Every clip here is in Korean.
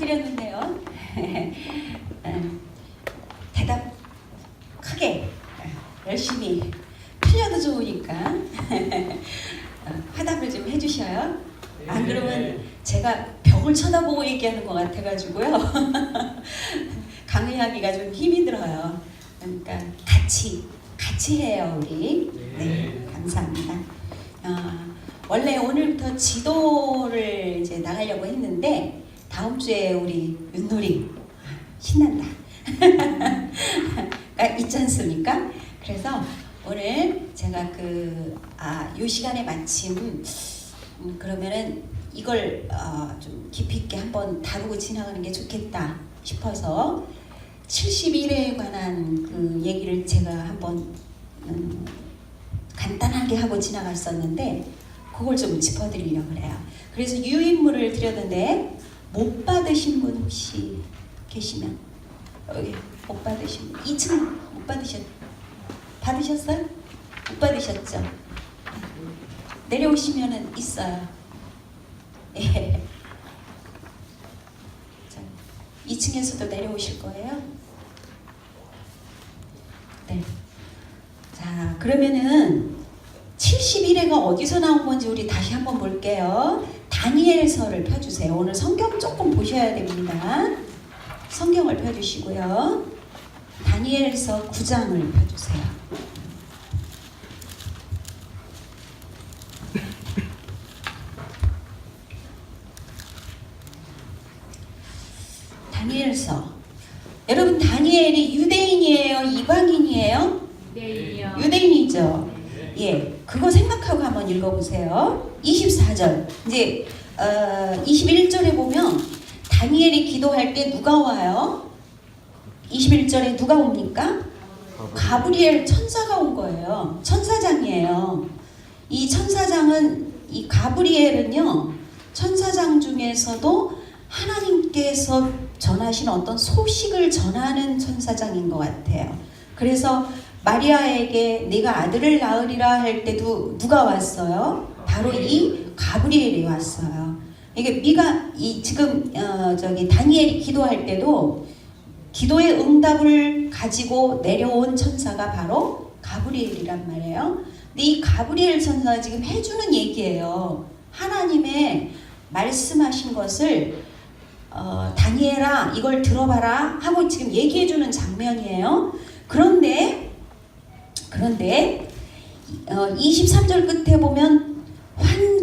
드렸는데요. 대답 크게 열심히 틀려도 좋으니까 화답을 좀 해주셔요. 안 그러면 제가 벽을 쳐다보고 얘기하는 것 같아가지고요. 강의하기가 좀 힘이 들어요. 그러니까 같이 해요 우리. 네, 감사합니다. 원래 오늘부터 지도를 이제 나가려고 했는데 다음 주에 우리 윷놀이 신난다. 있지 않습니까? 그래서 오늘 제가 요 시간에 마침 그러면은 이걸 좀 깊이 있게 한번 다루고 지나가는 게 좋겠다 싶어서 71회에 관한 그 얘기를 제가 한번 간단하게 하고 지나갔었는데 그걸 좀 짚어드리려고 그래요. 그래서 유인물을 드렸는데 못 받으신 분 혹시 계시면 여기 못 받으신 분 2층 못 받으셨어요? 못 받으셨죠? 내려오시면은 있어요. 예. 2층에서도 내려오실 거예요? 네. 자, 그러면은 71회가 어디서 나온 건지 우리 다시 한번 볼게요. 다니엘서를 펴주세요. 오늘 성경 조금 보셔야 됩니다. 성경을 펴주시고요. 다니엘서 9장을 펴주세요. 다니엘서. 여러분 다니엘이 유대인이에요? 이방인이에요? 유대인이요. 유대인이죠. 예, 그거 생각하고 한번 읽어보세요. 24절. 이제 21절에 보면 다니엘이 기도할 때 누가 와요? 21절에 누가 옵니까? 가브리엘 천사가 온 거예요. 천사장이에요. 이 천사장은 이 가브리엘은요. 천사장 중에서도 하나님께서 전하신 어떤 소식을 전하는 천사장인 것 같아요. 그래서 마리아에게 네가 아들을 낳으리라 할 때도 누가 왔어요? 바로 이 가브리엘이 왔어요. 이게 지금 다니엘이 기도할 때도 기도의 응답을 가지고 내려온 천사가 바로 가브리엘이란 말이에요. 근데 이 가브리엘 천사가 지금 해주는 얘기예요. 하나님의 말씀하신 것을 다니엘아 이걸 들어봐라 하고 지금 얘기해주는 장면이에요. 그런데 23절 끝에 보면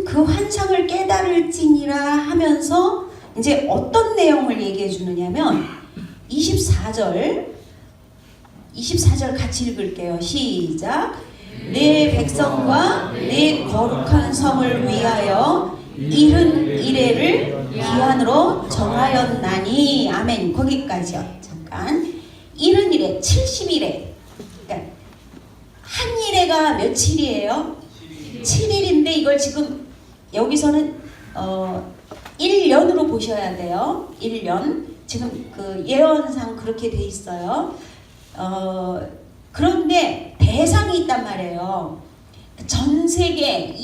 그 환상을 깨달을지니라 하면서 이제 어떤 내용을 얘기해 주느냐면 24절 같이 읽을게요. 시작. 내 백성과 내 거룩한 성을 위하여 71회를 기한으로 정하였나니. 아멘. 거기까지요. 잠깐. 71회 71회. 그러니까 한 일회가 며칠이에요? 7일인데 이걸 지금 여기서는 1년으로 보셔야 돼요. 1년. 지금 그 예언상 그렇게 돼 있어요. 그런데 대상이 있단 말이에요. 전 세계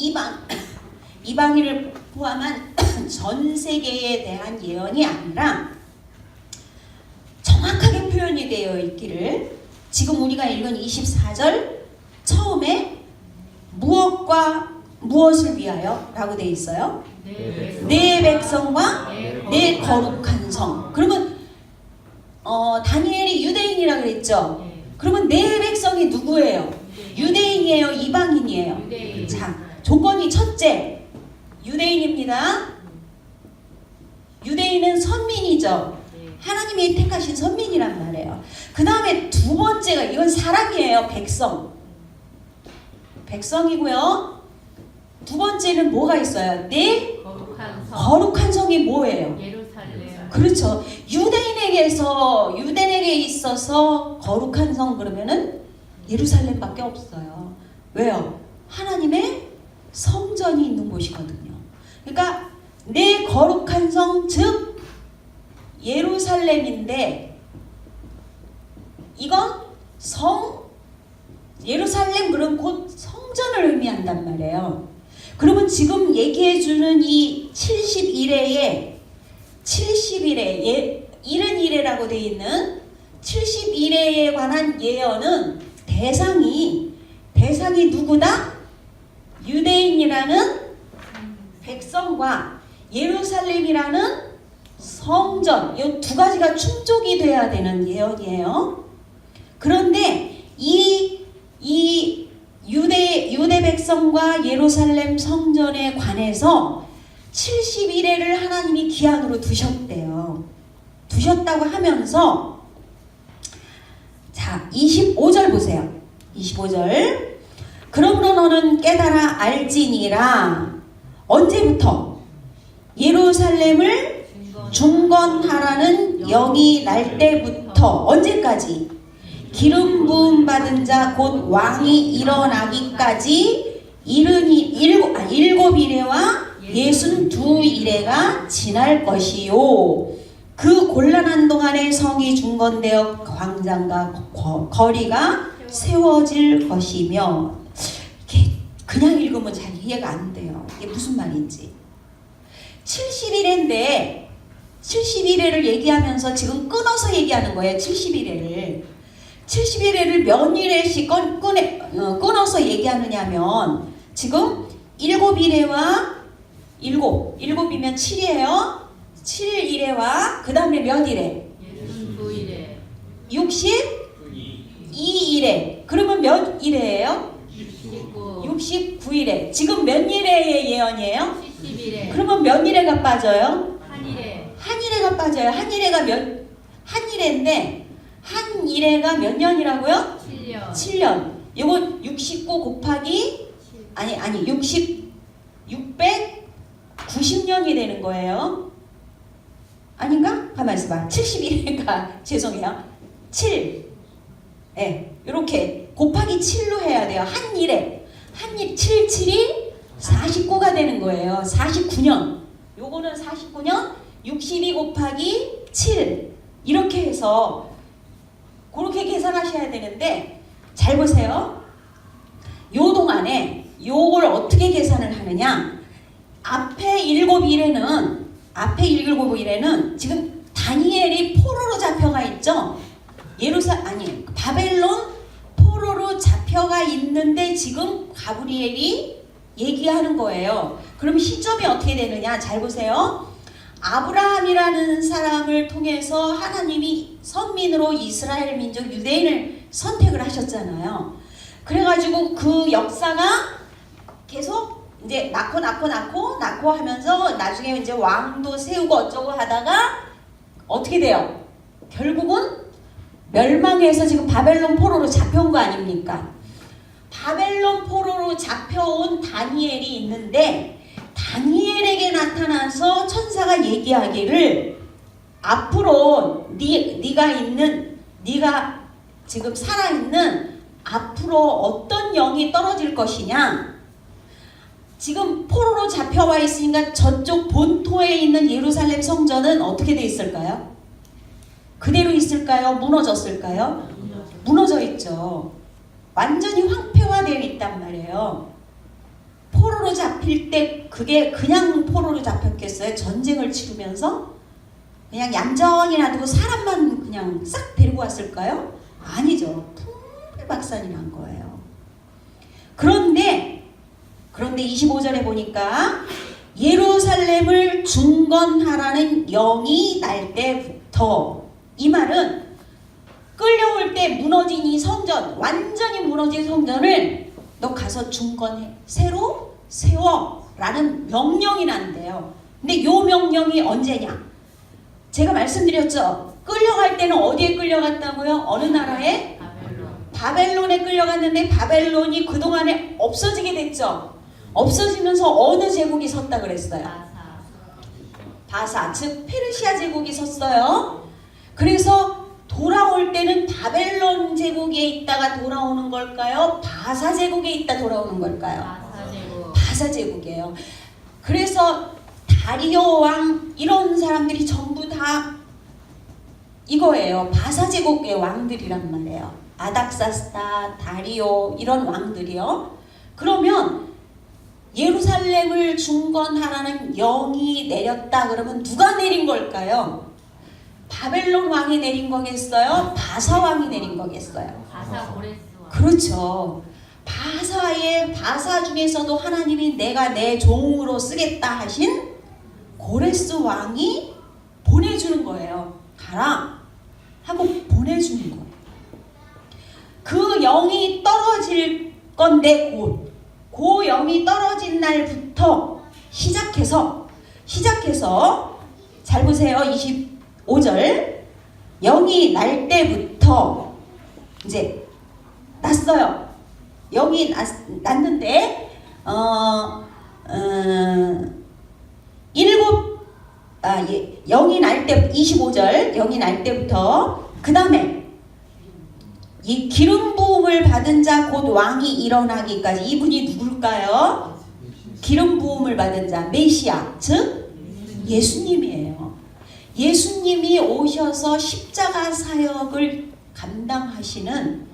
이방인을 포함한 전 세계에 대한 예언이 아니라 정확하게 표현이 되어 있기를 지금 우리가 읽은 24절 처음에 무엇을 위하여 라고 되어 있어요? 내 백성과 내 거룩한 성. 그러면 다니엘이 유대인이라고 그랬죠? 그러면 내 백성이 누구예요? 유대인이에요? 이방인이에요? 유대인. 자, 조건이 첫째 유대인입니다. 유대인은 선민이죠. 하나님이 택하신 선민이란 말이에요. 그 다음에 두 번째가 이건 사람이에요. 백성이고요. 두 번째는 뭐가 있어요? 내 거룩한 성이 뭐예요? 예루살렘. 그렇죠. 유대인에게 있어서 거룩한 성 그러면은 예루살렘밖에 없어요. 왜요? 하나님의 성전이 있는 곳이거든요. 그러니까 내 거룩한 성 즉 예루살렘인데 이건 예루살렘 그럼 곧 성전을 의미한단 말이에요. 그러면 지금 얘기해주는 이 71회에 70일에 일은 일해라고 되어 있는 70일에 관한 예언은 대상이 누구다? 유대인이라는 백성과 예루살렘이라는 성전, 이 두 가지가 충족이 돼야 되는 예언이에요. 그런데 이 유대 백성과 예루살렘 성전에 관해서 70일에를 하나님이 기한으로 두셨대요. 두셨다고 하면서 자 25절 보세요. 25절 그러므로 너는 깨달아 알지니라. 언제부터? 예루살렘을 중건하라는 영이 날 때부터 언제까지? 기름 부음 받은 자 곧 왕이 일어나기까지 7일에와 62일에가 지날 것이요. 그 곤란한 동안에 성이 중건되어 광장과 거리가 세워질 것이며. 이게 그냥 읽으면 잘 이해가 안 돼요. 이게 무슨 말인지. 70일인데 71회를 얘기하면서 지금 끊어서 얘기하는 거예요. 71회를. 71회를 몇 일회씩 끊어서 얘기하느냐면 지금 7일회와 7이면 7이에요. 7일회와 그 다음에 몇 일회? 62일회. 그러면 몇 일회예요? 69일회. 지금 몇 일회의 예언이에요? 70일회. 그러면 몇 일회가 빠져요? 한 일회가 빠져요. 한 일회인데 한 일회가 몇 년이라고요? 7년. 7년. 이건 69 곱하기 아니 690년이 되는 거예요. 아닌가? 가만 있어봐. 71회가 죄송해요. 7. 예, 이렇게 곱하기 7로 해야 돼요. 한 일에 7, 7이 49가 되는 거예요. 49년. 요거는 49년 62 곱하기 7 이렇게 해서 그렇게 계산하셔야 되는데 잘 보세요. 요 동안에 요걸 어떻게 계산을 하느냐. 앞에 7일에는 지금 다니엘이 포로로 잡혀가 있죠. 바벨론 포로로 잡혀가 있는데 지금 가브리엘이 얘기하는 거예요. 그럼 시점이 어떻게 되느냐. 잘 보세요. 아브라함이라는 사람을 통해서 하나님이 선민으로 이스라엘 민족 유대인을 선택을 하셨잖아요. 그래가지고 그 역사가 계속 이제 낳고 하면서 나중에 이제 왕도 세우고 어쩌고 하다가 어떻게 돼요? 결국은 멸망해서 지금 바벨론 포로로 잡혀온 거 아닙니까? 바벨론 포로로 잡혀온 다니엘이 있는데 다니엘에게 나타나서 천사가 얘기하기를 앞으로 네가 지금 살아있는 앞으로 어떤 영이 떨어질 것이냐. 지금 포로로 잡혀와 있으니까 저쪽 본토에 있는 예루살렘 성전은 어떻게 돼 있을까요? 그대로 있을까요? 무너졌을까요? 무너져 있죠. 완전히 황폐화되어 있단 말이에요. 포로로 잡힐 때 그게 그냥 포로로 잡혔겠어요? 전쟁을 치르면서 그냥 얌전히 놔두고 사람만 그냥 싹 데리고 왔을까요? 아니죠. 풍비박산이 난 거예요. 그런데 25절에 보니까 예루살렘을 중건하라는 영이 날 때부터, 이 말은 끌려올 때 무너진 이 성전, 완전히 무너진 성전을 너 가서 중건해, 새로 세워라는 명령이 난대요. 근데 요 명령이 언제냐? 제가 말씀드렸죠. 끌려갈 때는 어디에 끌려갔다고요? 어느 나라에? 바벨론에 끌려갔는데 바벨론이 그동안에 없어지게 됐죠. 없어지면서 어느 제국이 섰다 그랬어요? 바사, 즉 페르시아 제국이 섰어요. 그래서 돌아올 때는 바벨론 제국에 있다가 돌아오는 걸까요? 바사 제국에 있다 돌아오는 걸까요? 바사 제국이에요. 그래서 다리오 왕 이런 사람들이 전부 다 이거예요. 바사 제국의 왕들이란 말이에요. 아닥사스다, 다리오 이런 왕들이요. 그러면 예루살렘을 중건하라는 영이 내렸다 그러면 누가 내린 걸까요? 바벨론 왕이 내린 거겠어요? 바사 왕이 내린 거겠어요? 바사 고레스 왕. 그렇죠. 바사 중에서도 하나님이 내가 내 종으로 쓰겠다 하신 고레스 왕이 보내주는 거예요. 가라 하고 보내주는 거예요. 그 영이 떨어질 건데 그 영이 떨어진 날부터 시작해서 잘 보세요. 25절 영이 날 때부터 이제 났어요. 영이 났는데 영이 날 때 25절 영이 날 때부터 그 다음에 이 기름 부음을 받은 자 곧 왕이 일어나기까지 이분이 누굴까요? 기름 부음을 받은 자 메시아 즉 예수님이에요. 예수님이 오셔서 십자가 사역을 감당하시는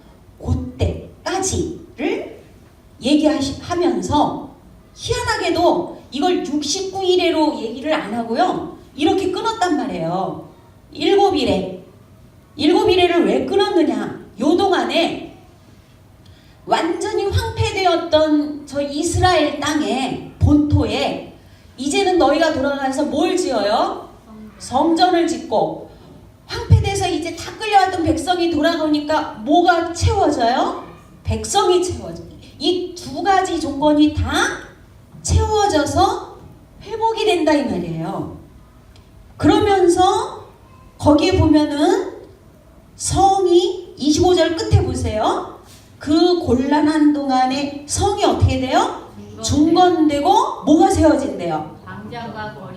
그때까지를 얘기하면서 희한하게도 이걸 69일에로 얘기를 안 하고요. 이렇게 끊었단 말이에요. 7일에를 왜 끊었느냐? 요 동안에 완전히 황폐되었던 저 이스라엘 땅에 본토에 이제는 너희가 돌아가서 뭘 지어요? 성전을 짓고 황폐돼서 이제 다 끌려왔던 백성이 돌아가니까 뭐가 채워져요? 백성이 채워져. 이 두 가지 조건이 다 채워져서 회복이 된다 이 말이에요. 그러면서 거기에 보면은 성이 25절 끝에 보세요. 그 곤란한 동안에 성이 어떻게 돼요? 중건되고 뭐가 세워진대요?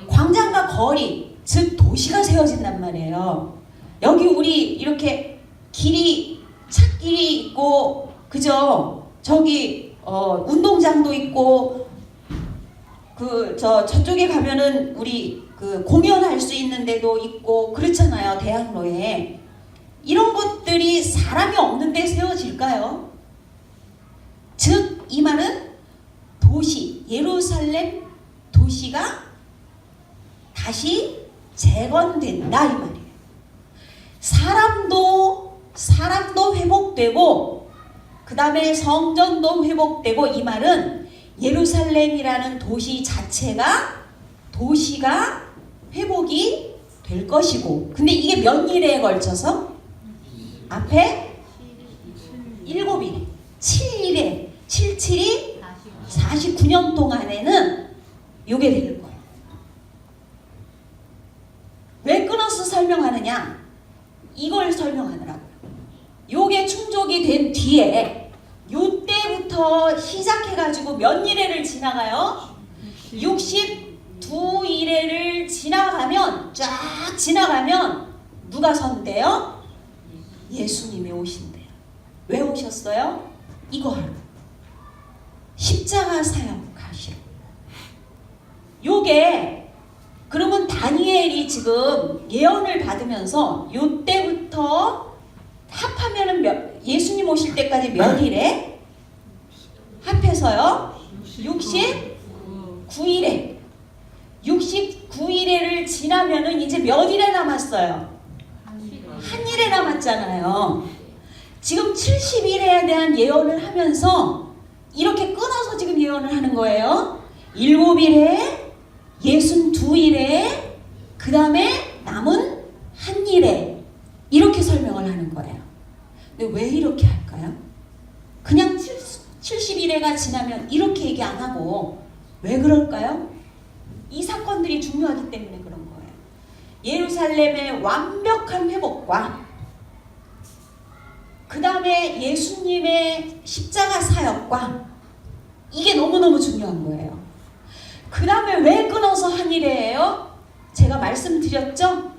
광장과 거리, 즉 도시가 세워진단 말이에요. 여기 우리 이렇게 찻길이 있고 그죠? 저기 운동장도 있고 저쪽에 가면은 우리 그 공연할 수 있는 데도 있고 그렇잖아요. 대학로에 이런 것들이 사람이 없는 데 세워질까요? 즉 이 말은 도시 예루살렘 도시가 다시 재건된다 이 말이에요. 사람도 회복되고 그 다음에 성전도 회복되고 이 말은 예루살렘이라는 도시가 회복이 될 것이고 근데 이게 몇 일에 걸쳐서? 앞에 7일 7일에 77이 49년 동안에는 요게 될 거예요. 왜 끊어서 설명하느냐? 이걸 설명하더라고요. 요게 충족이 된 뒤에 요때부터 시작해가지고 몇 일회를 지나가요? 62일회를 쫙 지나가면 누가 선대요? 예수님이 오신대요. 왜 오셨어요? 이거 하러. 십자가 사역하시러. 요게 그러면 다니엘이 지금 예언을 받으면서 요때부터 합하면은 예수님 오실 때까지 몇 일에? 합해서요? 69일에. 69일에를 지나면은 이제 몇 일에 남았어요? 한 일에 남았잖아요. 지금 70일에 대한 예언을 하면서 이렇게 끊어서 지금 예언을 하는 거예요. 7일에, 62일에, 그 다음에 남은 한 일에 이렇게 설명을 하는 거예요. 근데 왜 이렇게 할까요? 그냥 70일에가 지나면 이렇게 얘기 안 하고 왜 그럴까요? 이 사건들이 중요하기 때문에 그런 거예요. 예루살렘의 완벽한 회복과 그 다음에 예수님의 십자가 사역과 이게 너무너무 중요한 거예요. 그 다음에 왜 끊어서 한 일이에요? 제가 말씀드렸죠?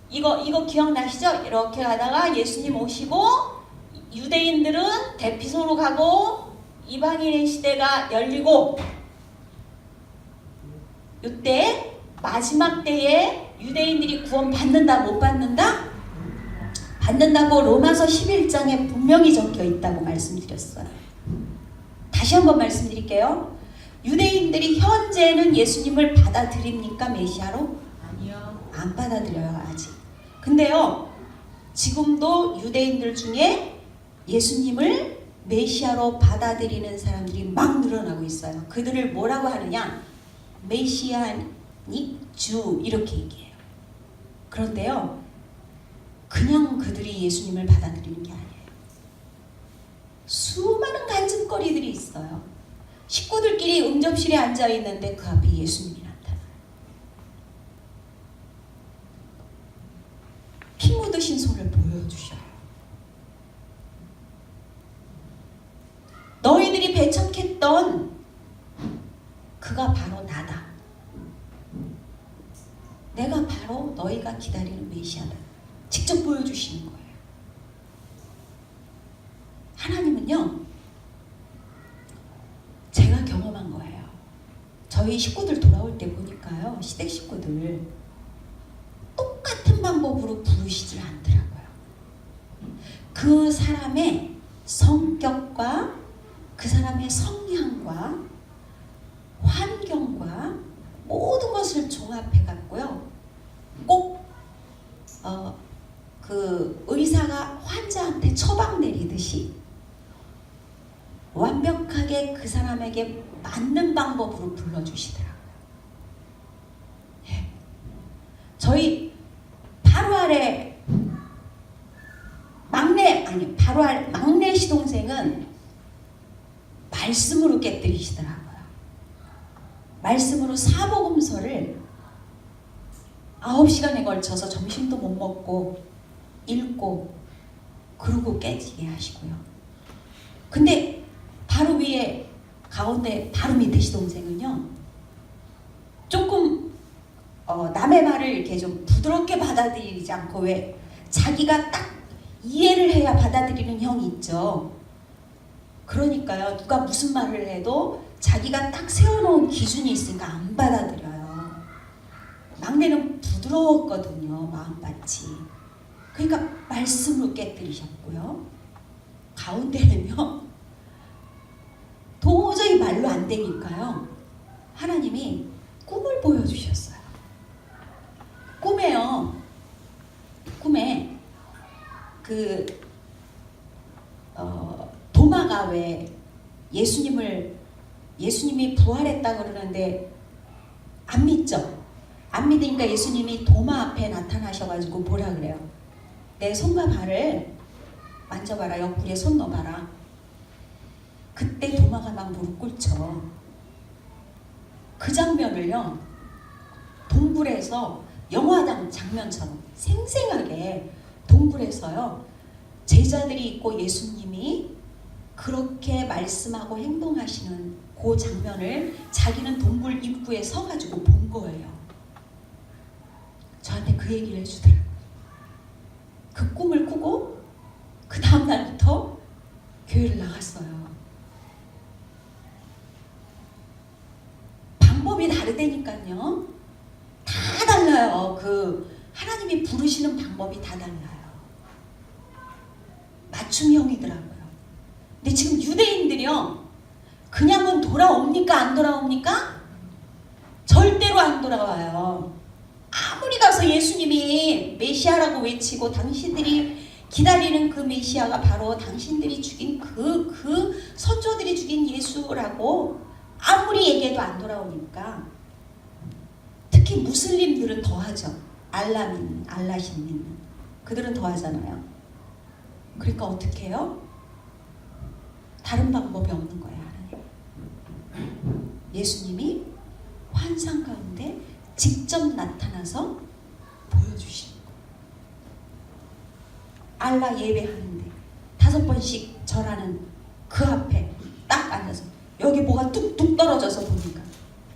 이거 기억나시죠? 이렇게 가다가 예수님 오시고 유대인들은 대피소로 가고 이방인의 시대가 열리고 이때 마지막 때에 유대인들이 구원 받는다 못 받는다? 받는다고 로마서 11장에 분명히 적혀 있다고 말씀드렸어요. 다시 한번 말씀드릴게요. 유대인들이 현재는 예수님을 받아들입니까? 메시아로? 아니요. 안 받아들여요, 아직. 근데요, 지금도 유대인들 중에 예수님을 메시아로 받아들이는 사람들이 막 늘어나고 있어요. 그들을 뭐라고 하느냐? 메시아닉 주 이렇게 얘기해요. 그런데요, 그냥 그들이 예수님을 받아들이는 게 아니에요. 수많은 간증거리들이 있어요. 식구들끼리 응접실에 앉아 있는데 그 앞에 예수님이 나타나요. 피 묻으신 손을 보여주셔요. 너희들이 배척했던 그가 바로 나다. 내가 바로 너희가 기다리는 메시아다. 직접 보여주시는 거예요. 하나님은요, 제가 경험한 거예요. 저희 식구들 돌아올 때 보니까요, 시댁 식구들 똑같은 방법으로 부르시질 않더라고요. 그 사람의 성격과 그 사람의 성향과 환경과 모든 것을 종합해 갖고요, 꼭 그 의사가 환자한테 처방 내리듯이 완벽하게 그 사람에게 맞는 방법으로 불러주시더라고요. 예. 저희 바로 아래 막내 시동생은 말씀으로 깨뜨리시더라고요. 말씀으로 사복음서를 9시간에 걸쳐서 점심도 못 먹고 읽고 그러고 깨지게 하시고요. 근데 바로 위에 가운데 바로 밑에 시동생은요, 조금 남의 말을 이렇게 좀 부드럽게 받아들이지 않고, 왜 자기가 딱 이해를 해야 받아들이는 형이 있죠. 그러니까요, 누가 무슨 말을 해도 자기가 딱 세워놓은 기준이 있으니까 안 받아들여요. 막내는 부드러웠거든요, 마음밭이. 그러니까 말씀으로 깨뜨리셨고요. 가운데는요, 도저히 말로 안 되니까요, 하나님이 꿈을 보여주셨어요. 꿈에 도마가 왜 예수님이 부활했다 그러는데 안 믿죠? 안 믿으니까 예수님이 도마 앞에 나타나셔가지고 뭐라 그래요? 내 손과 발을 만져봐라, 옆구리에 손 넣어봐라. 그때 도마가 막 무릎 꿇죠. 그 장면을요, 동굴에서 영화 장면처럼 생생하게 동굴에서요, 제자들이 있고 예수님이 그렇게 말씀하고 행동하시는 그 장면을 자기는 동굴 입구에 서가지고 본 거예요. 저한테 그 얘기를 해주더라고요. 그 꿈을 꾸고 그 다음날부터 교회를 나갔어요. 방법이 다르다니까요. 다 달라요. 그 하나님이 부르시는 방법이 다 달라요. 맞춤형이더라고요. 근데 지금 유대인들이요, 그냥은 돌아옵니까? 안 돌아옵니까? 절대로 안 돌아와요. 아무리 가서 예수님이 메시아라고 외치고 당신들이 기다리는 그 메시아가 바로 당신들이 죽인 그 선조들이 죽인 예수라고 아무리 얘기해도 안 돌아오니까, 특히 무슬림들은 더하죠. 알라 신 믿는 그들은 더하잖아요. 그러니까 어떻게 해요? 다른 방법이 없는 거예요. 하나님. 예수님이 환상 가운데 직접 나타나서 보여주시는 거예요. 알라 예배하는데 5번씩 절하는 그 앞에 딱 앉아서 여기 뭐가 뚝뚝 떨어져서 보니까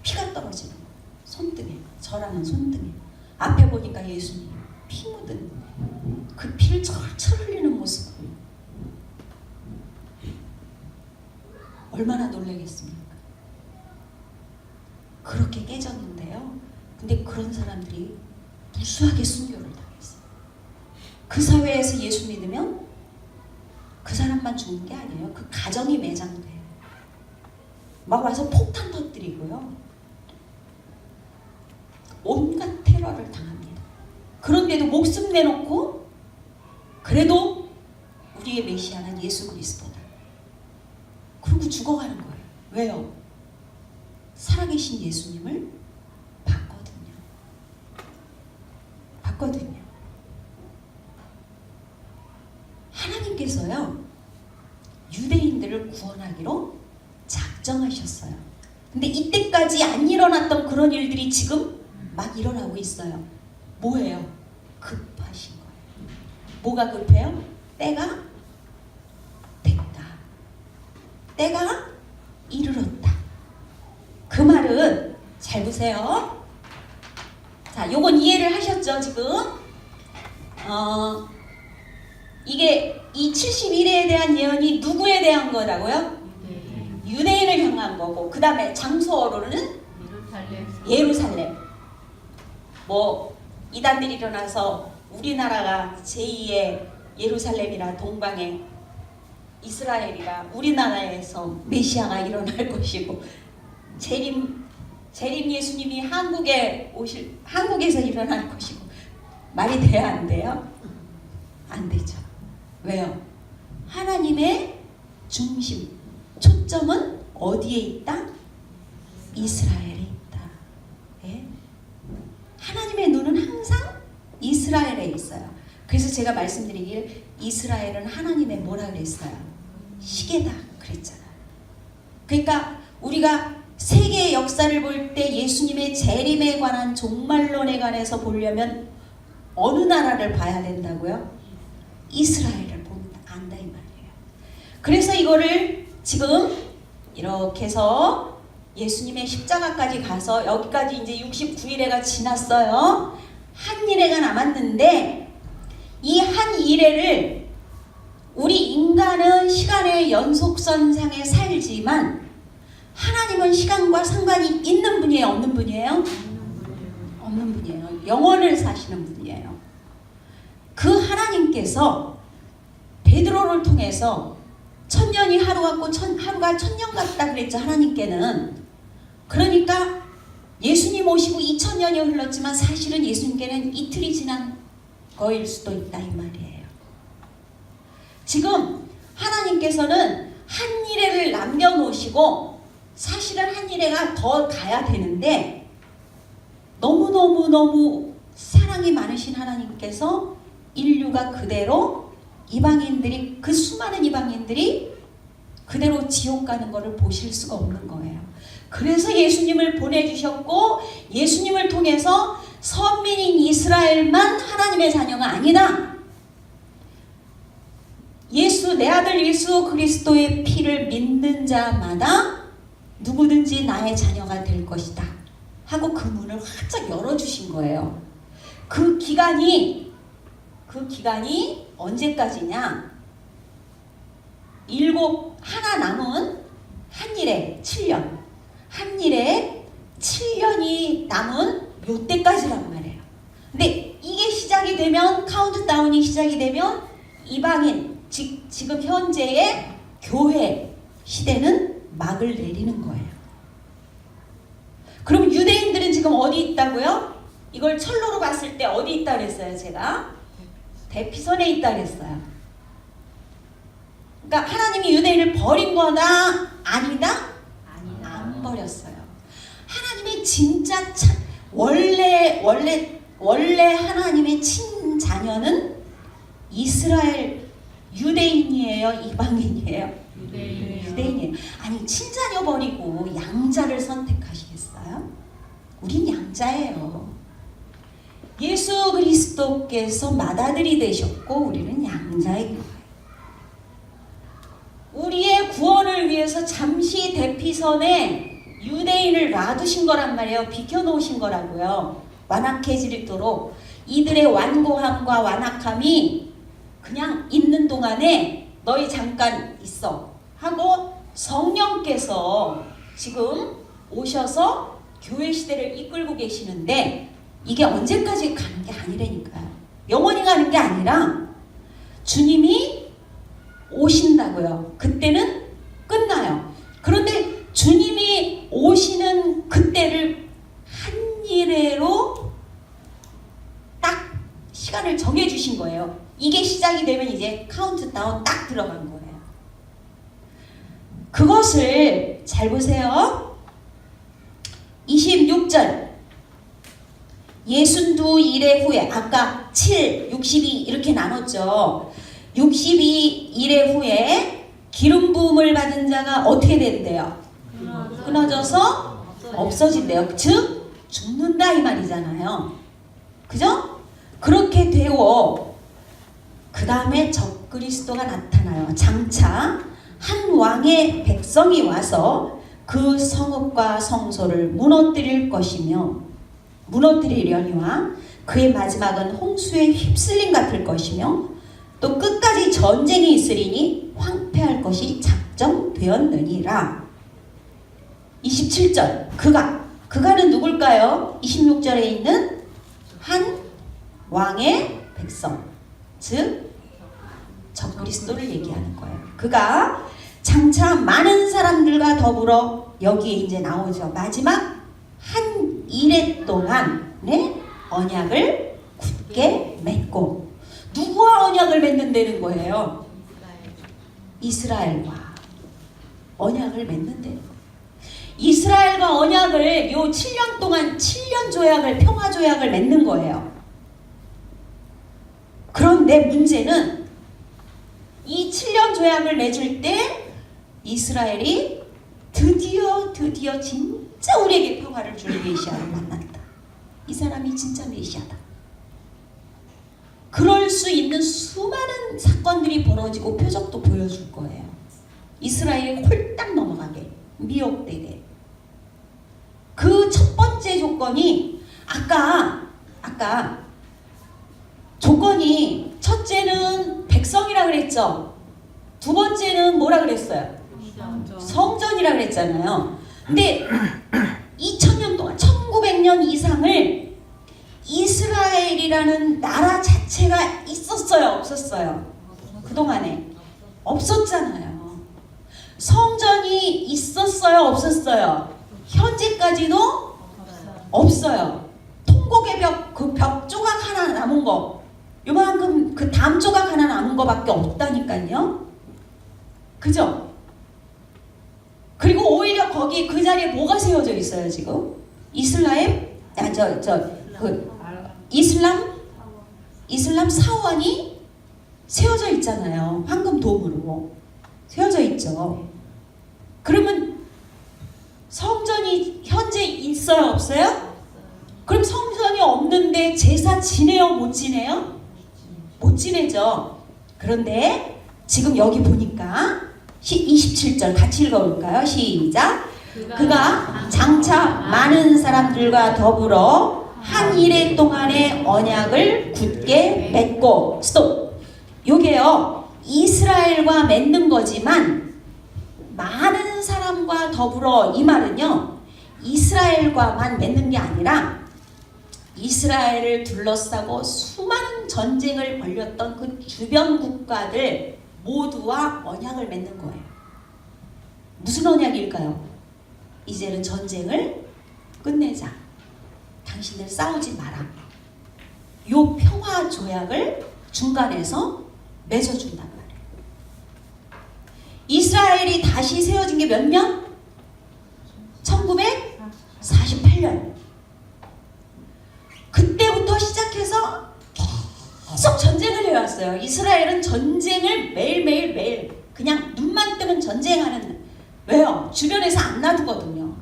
피가 떨어지는 거예요. 손등에, 절하는 손등에. 앞에 보니까 예수님 피 묻은 그 피를 철철 흘리는 모습. 얼마나 놀라겠습니까? 그렇게 깨졌는데요. 근데 그런 사람들이 무수하게 순교를 당했어요. 그 사회에서 예수 믿으면 그 사람만 죽는 게 아니에요. 그 가정이 매장돼요. 막 와서 폭탄 터뜨리고요. 온갖 테러를 당합니다. 그런데도 목숨 내놓고 그래도 우리의 메시아는 예수 그리스도다. 그러고 죽어가는 거예요. 왜요? 살아계신 예수님을 봤거든요. 하나님께서요, 유대인들을 구원하기로 작정하셨어요. 근데 이때까지 안 일어났던 그런 일들이 지금 막 일어나고 있어요. 뭐예요? 급하신 거예요. 뭐가 급해요? 때가 됐다. 때가 이르렀다. 그 말은 잘 보세요. 자, 요건 이해를 하셨죠, 지금? 이게 이 71회에 대한 예언이 누구에 대한 거라고요? 유대인을 향한 거고, 그 다음에 장소어로는 예루살렘. 뭐 이단들이 일어나서 우리나라가 제2의 예루살렘이라, 동방의 이스라엘이라, 우리나라에서 메시아가 일어날 것이고, 재림 예수님이 한국에서 일어날 것이고, 말이 돼야 안 돼요? 안 되죠. 왜요? 하나님의 중심, 초점은 어디에 있다? 이스라엘에 있다. 예? 하나님의 눈은 항상 이스라엘에 있어요. 그래서 제가 말씀드리길, 이스라엘은 하나님의 뭐라 그랬어요? 시계다 그랬잖아요. 그러니까 우리가 세계의 역사를 볼 때 예수님의 재림에 관한 종말론에 관해서 보려면 어느 나라를 봐야 된다고요? 이스라엘을 안다 이 말이에요. 그래서 이거를 지금 이렇게 해서 예수님의 십자가까지 가서 여기까지 이제 69일회가 지났어요. 한 일회가 남았는데, 이 한 일회를 우리 인간은 시간의 연속선상에 살지만 하나님은 시간과 상관이 있는 분이에요? 없는 분이에요? 없는 분이에요. 영원을 사시는 분이에요. 그 하나님께서 베드로를 통해서 천년이 하루 같고 하루가 천년 같다 그랬죠. 하나님께는. 그러니까 예수님 오시고 2000년이 흘렀지만 사실은 예수님께는 이틀이 지난 거일 수도 있다 이 말이에요. 지금 하나님께서는 한 일회를 남겨놓으시고, 사실은 한 일회가 더 가야 되는데, 너무너무 사랑이 많으신 하나님께서 인류가 그대로 이방인들이, 그 수많은 이방인들이 그대로 지옥 가는 것을 보실 수가 없는 거예요. 그래서 예수님을 보내주셨고, 예수님을 통해서 선민인 이스라엘만 하나님의 자녀가 아니다. 내 아들 예수 그리스도의 피를 믿는 자마다 누구든지 나의 자녀가 될 것이다 하고 그 문을 활짝 열어주신 거예요. 그 기간이 언제까지냐? 하나 남은 한 일에 7년, 한 일에 7년이 남은 요때까지란 말이에요. 근데 이게 시작이 되면, 카운트다운이 시작이 되면 이방인, 지금 현재의 교회 시대는 막을 내리는 거예요. 그럼 유대인들은 지금 어디 있다고요? 이걸 철로로 봤을 때 어디 있다 그랬어요? 제가 대피선에 있다 그랬어요. 그러니까 하나님이 유대인을 버린 거다? 아니다? 안 버렸어요. 하나님의 진짜 원래 하나님의 친자녀는 이스라엘 유대인이에요? 이방인이에요? 유대인이에요. 아니, 친자녀 버리고 양자를 선택하시겠어요? 우린 양자예요. 예수 그리스도께서 맏아들이 되셨고 우리는 양자예요. 우리의 구원을 위해서 잠시 대피선에 유대인을 놔두신 거란 말이에요. 비켜놓으신 거라고요. 완악해지도록. 이들의 완고함과 완악함이 그냥 있는 동안에 너희 잠깐 있어 하고 성령께서 지금 오셔서 교회 시대를 이끌고 계시는데, 이게 언제까지 가는 게 아니라니까요. 영원히 가는 게 아니라 주님이 오신다고요. 그때는 끝나요. 그런데 주님이 시간을 정해 주신 거예요. 이게 시작이 되면 이제 카운트다운 딱 들어간 거예요. 그것을 잘 보세요. 26절 62일의 후에 아까 7, 62 이렇게 나눴죠. 62일의 후에 기름 부음을 받은 자가 어떻게 된대요? 끊어져서 없어진대요. 즉 죽는다 이 말이잖아요. 그죠? 그렇게 되고 그 다음에 적그리스도가 나타나요. 장차 한 왕의 백성이 와서 그 성읍과 성소를 무너뜨릴 것이며 무너뜨리려니와 그의 마지막은 홍수에 휩쓸림 같을 것이며 또 끝까지 전쟁이 있으리니 황폐할 것이 작정되었느니라. 27절 그가는 누굴까요? 26절에 있는 한 왕의 백성, 즉 적그리스도를 얘기하는 거예요. 그가 장차 많은 사람들과 더불어 여기에 이제 나오죠. 마지막 한 일해 동안 언약을 굳게 맺고, 누구와 언약을 맺는다는 거예요? 이스라엘과 언약을 맺는다는 거예요. 이스라엘과 언약을 요 7년 동안 7년 조약을 평화 조약을 맺는 거예요. 그런데 문제는 이 7년 조약을 맺을 때 이스라엘이 드디어 진짜 우리에게 평화를 줄 메시아를 만났다. 이 사람이 진짜 메시아다. 그럴 수 있는 수많은 사건들이 벌어지고 표적도 보여줄 거예요. 이스라엘이 홀딱 넘어가게, 미혹되게. 그 첫 번째 조건이 아까 조건이 첫째는 백성이라 그랬죠. 두 번째는 뭐라 그랬어요? 성전이라 그랬잖아요. 근데 2000년 동안 1900년 이상을 이스라엘이라는 나라 자체가 있었어요? 없었어요? 그동안에 없었잖아요. 성전이 있었어요? 없었어요? 현재까지도 없어요. 통곡의 벽, 그 벽 조각 하나 남은 거, 요만큼 그 담 조각 하나 남은 거밖에 없다니까요. 그죠? 그리고 오히려 거기 그 자리에 뭐가 세워져 있어요 지금? 이슬람 사원이 세워져 있잖아요. 황금 돔으로 세워져 있죠. 그러면 성전이 현재 있어요 없어요? 그럼 성전이 없는데 제사 지내요 못 지내요? 못 지내죠. 그런데 지금 여기 보니까 27절 같이 읽어볼까요? 시작. 그가 장차 많은 사람들과 더불어 한 일해 동안의 언약을 굳게 맺고. 스톱. 요게요 이스라엘과 맺는 거지만 많은 사람과 더불어 이 말은요 이스라엘과만 맺는 게 아니라 이스라엘을 둘러싸고 수많은 전쟁을 벌였던 그 주변 국가들 모두와 언약을 맺는 거예요. 무슨 언약일까요? 이제는 전쟁을 끝내자. 당신들 싸우지 마라. 요 평화 조약을 중간에서 맺어준단 말이에요. 이스라엘이 다시 세워진 게 몇 년? 1948년. 그때부터 시작해서 계속 전쟁을 해왔어요. 이스라엘은 전쟁을 매일 그냥 눈만 뜨면 전쟁하는. 왜요? 주변에서 안 놔두거든요.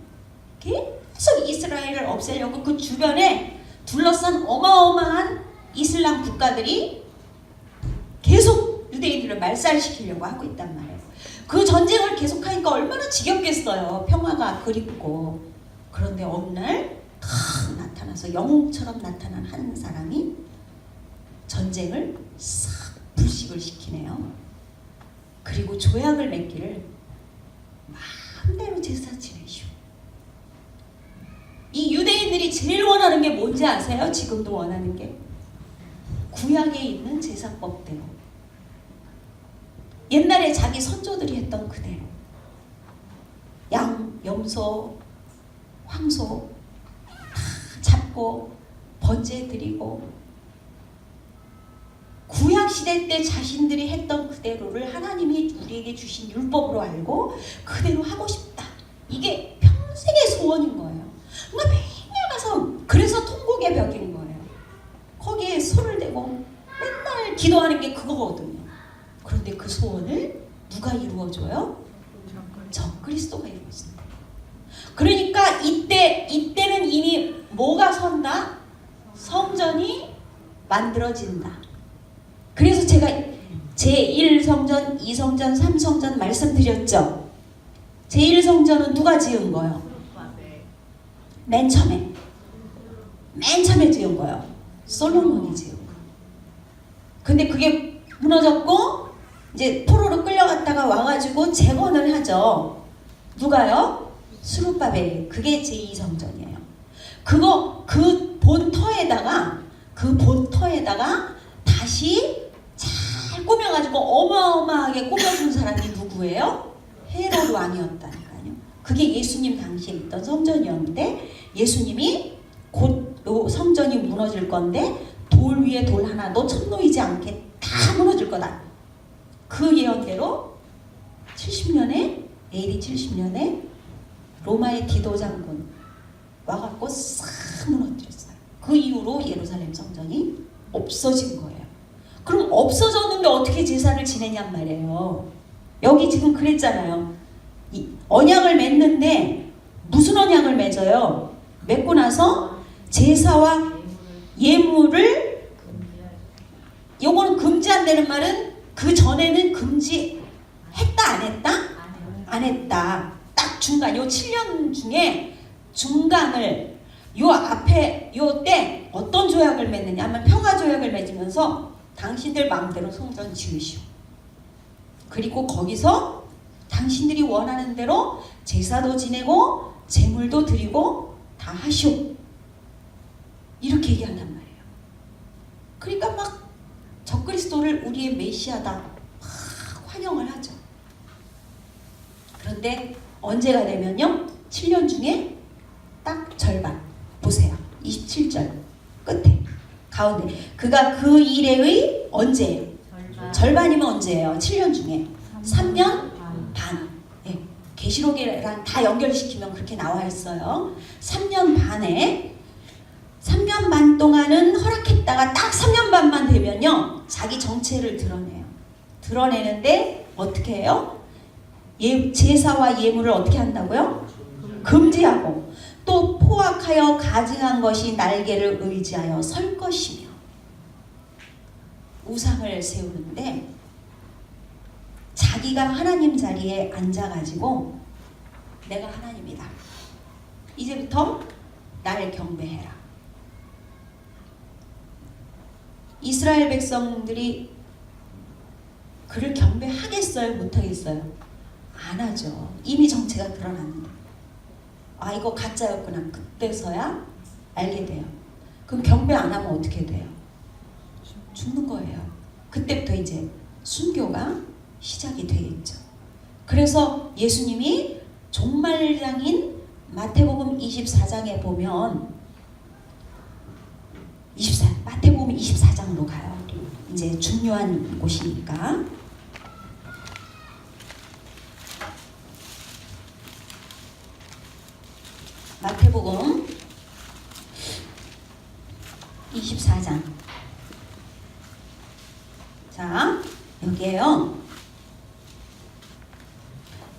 계속 이스라엘을 없애려고 그 주변에 둘러싼 어마어마한 이슬람 국가들이 계속 유대인들을 말살시키려고 하고 있단 말이에요. 그 전쟁을 계속하니까 얼마나 지겹겠어요. 평화가 그립고. 그런데 어느 날 탁 나타나서 영웅처럼 나타난 한 사람이 전쟁을 싹 불식을 시키네요. 그리고 조약을 맺기를 마음대로 제사 지내시오. 이 유대인들이 제일 원하는 게 뭔지 아세요? 지금도 원하는 게 구약에 있는 제사법대로, 옛날에 자기 선조들이 했던 그대로 양, 염소, 황소 다 잡고 번제 드리고 시대 때 자신들이 했던 그대로를 하나님이 우리에게 주신 율법으로 알고 그대로 하고 싶다. 이게 평생의 소원인 거예요. 그러니까 맨날 가서 그래서 통곡의 벽인 거예요. 거기에 손을 대고 맨날 기도하는 게 그거거든요. 그런데 그 소원을 누가 이루어줘요? 적그리스도가 이루어진다. 그러니까 이때는 이미 뭐가 선다? 성전이 만들어진다. 그래서 제가 제1성전, 2성전, 3성전 말씀드렸죠. 제1성전은 누가 지은 거예요? 맨 처음에 지은 거예요. 솔로몬이 지은 거. 근데 그게 무너졌고 이제 포로로 끌려갔다가 와가지고 재건을 하죠. 누가요? 스룹바벨. 그게 제2성전이에요. 그 본터에다가 다시 잘 꾸며가지고 어마어마하게 꾸며준 사람이 누구예요? 헤로드 왕이었다니까요. 그게 예수님 당시에 있던 성전이었는데 예수님이 곧 성전이 무너질 건데 돌 위에 돌 하나도 천 놓이지 않게 다 무너질 거다. 그 예언대로 70년에 AD 70년에 로마의 디도 장군 와갖고 싹 무너뜨렸어요. 그 이후로 예루살렘 성전이 없어진 거예요. 그럼 없어졌는데 어떻게 제사를 지내냔 말이에요. 여기 지금 그랬잖아요. 언약을 맺는데 무슨 언약을 맺어요? 맺고 나서 제사와 예물을, 요거는 금지한다는 말은 그 전에는 금지했다 안 했다? 안 했다. 딱 중간, 요 7년 중에 중간을 요 앞에 요 때 어떤 조약을 맺느냐 하면 평화 조약을 맺으면서 당신들 마음대로 성전 지으시오. 그리고 거기서 당신들이 원하는 대로 제사도 지내고 제물도 드리고 다 하시오. 이렇게 얘기한단 말이에요. 그러니까 막 적그리스도를 우리의 메시아다 막 환영을 하죠. 그런데 언제가 되면요? 7년 중에 딱 절반. 보세요. 27절 끝에 가운데 그가 그 이래의 언제예요? 절반이면 언제예요? 7년 중에 3년 반. 예, 계시록이랑 다 연결시키면 그렇게 나와 있어요. 3년 반에 3년 반 동안은 허락했다가 딱 3년 반만 되면요 자기 정체를 드러내요. 드러내는데 어떻게 해요? 제사와 예물을 어떻게 한다고요? 금지하고 또 포악하여 가증한 것이 날개를 의지하여 설 것이며 우상을 세우는데 자기가 하나님 자리에 앉아가지고 내가 하나님이다. 이제부터 나를 경배해라. 이스라엘 백성들이 그를 경배하겠어요? 못하겠어요? 안 하죠. 이미 정체가 드러났는데 아 이거 가짜였구나. 그때서야 알게 돼요. 그럼 경배 안 하면 어떻게 돼요? 죽는 거예요. 그때부터 이제 순교가 시작이 되겠죠. 그래서 예수님이 종말장인 마태복음 24장에 보면 마태복음 24장으로 가요. 이제 중요한 곳이니까. 마태복음 24장. 자, 여기에요.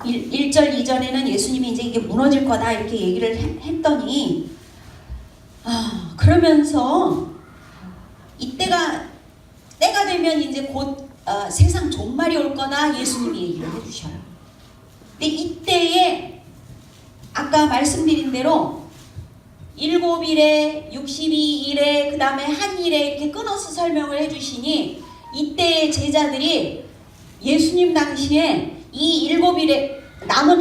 1절 이전에는 예수님이 이제 이게 무너질 거다 이렇게 얘기를 했더니 그러면서 때가 되면 이제 곧 세상 종말이 올 거다 예수님이 얘기를 해주셔요. 근데 이때에 아까 말씀드린 대로 7일에 62일에 그 다음에 한일에 이렇게 끊어서 설명을 해주시니 이때의 제자들이 예수님 당시에 이 7일에 남은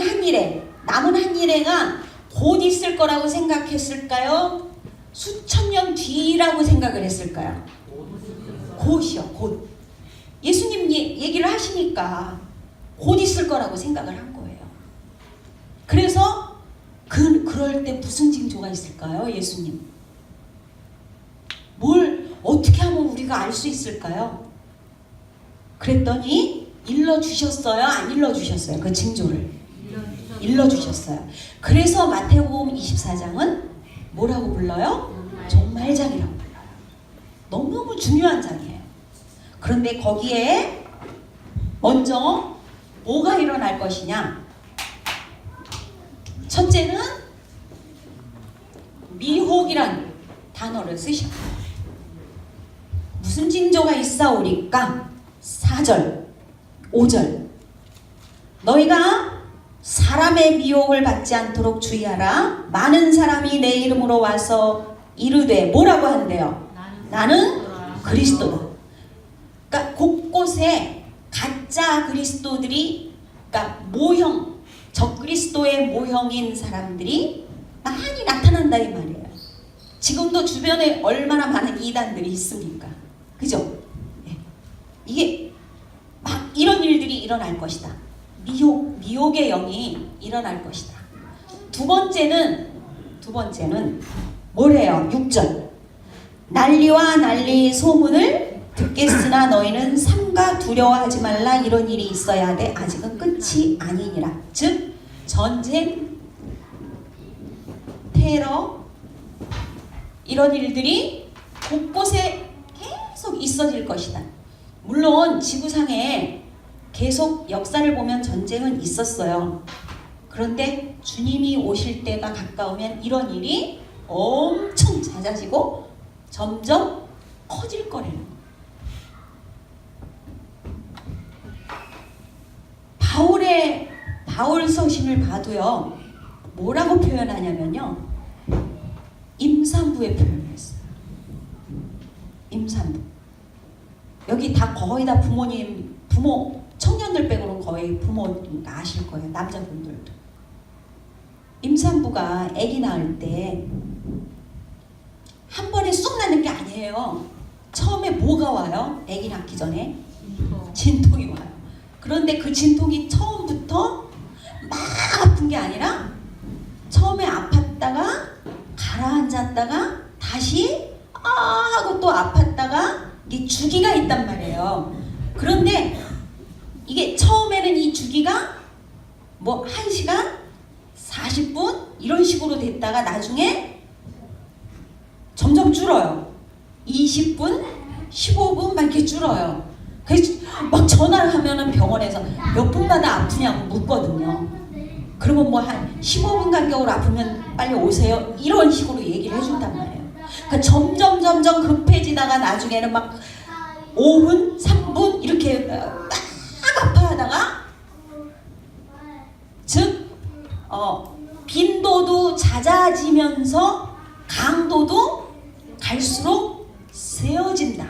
한일에가 곧 있을 거라고 생각했을까요? 수천 년 뒤라고 생각을 했을까요? 곧이요, 곧. 예수님 얘기를 하시니까 곧 있을 거라고 생각을 한 거예요. 그래서 그럴 때 무슨 징조가 있을까요? 예수님. 뭘 어떻게 하면 우리가 알 수 있을까요? 그랬더니 일러주셨어요? 안 일러주셨어요? 그 징조를 일러주셨어요. 그래서 마태복음 24장은 뭐라고 불러요? 종말장이라고 불러요. 너무너무 중요한 장이에요. 그런데 거기에 먼저 뭐가 일어날 것이냐? 첫째는 미혹이란 단어를 쓰셨어요. 무슨 징조가 있사오리까? 4절, 5절. 너희가 사람의 미혹을 받지 않도록 주의하라. 많은 사람이 내 이름으로 와서 이르되 뭐라고 한대요? 나는 그리스도다. 그러니까 곳곳에 가짜 그리스도들이, 그러니까 모형, 적그리스도의 모형인 사람들이 많이 나타난다 이 말이에요. 지금도 주변에 얼마나 많은 이단들이 있습니까? 그죠? 예. 이게 막 이런 일들이 일어날 것이다. 미혹의 영이 일어날 것이다. 두 번째는 뭐래요? 6절. 난리와 난리 소문을 듣겠으나 너희는 삼가 두려워하지 말라. 이런 일이 있어야 돼. 아직은 끝이 아니니라. 즉 전쟁, 테러, 이런 일들이 곳곳에 계속 있어질 것이다. 물론 지구상에 계속 역사를 보면 전쟁은 있었어요. 그런데 주님이 오실 때가 가까우면 이런 일이 엄청 잦아지고 점점 커질 거래요. 바울 서신을 봐도요, 뭐라고 표현하냐면요, 임산부의 표현을 했어요. 임산부. 여기 다 거의 다 부모, 청년들 빼고는 거의 부모니까 아실 거예요. 남자분들도. 임산부가 아기 낳을 때 한 번에 쑥 낳는 게 아니에요. 처음에 뭐가 와요? 아기 낳기 전에? 진통이 와요. 그런데 그 진통이 처음부터 막 아픈 게 아니라 처음에 아팠다가 가라앉았다가 다시 하고 또 아팠다가 이게 주기가 있단 말이에요. 그런데 이게 처음에는 이 주기가 뭐 1시간, 40분 이런 식으로 됐다가 나중에 점점 줄어요. 20분, 15분 막 이렇게 줄어요. 그래서 막 전화를 하면은 병원에서 몇 분마다 아프냐고 묻거든요. 그러면 뭐 한 15분 간격으로 아프면 빨리 오세요. 이런 식으로 얘기를 해준단 말이에요. 그러니까 점점 급해지다가 나중에는 막 5분, 3분 이렇게 막 아파하다가 즉 빈도도 잦아지면서 강도도 갈수록 세어진다.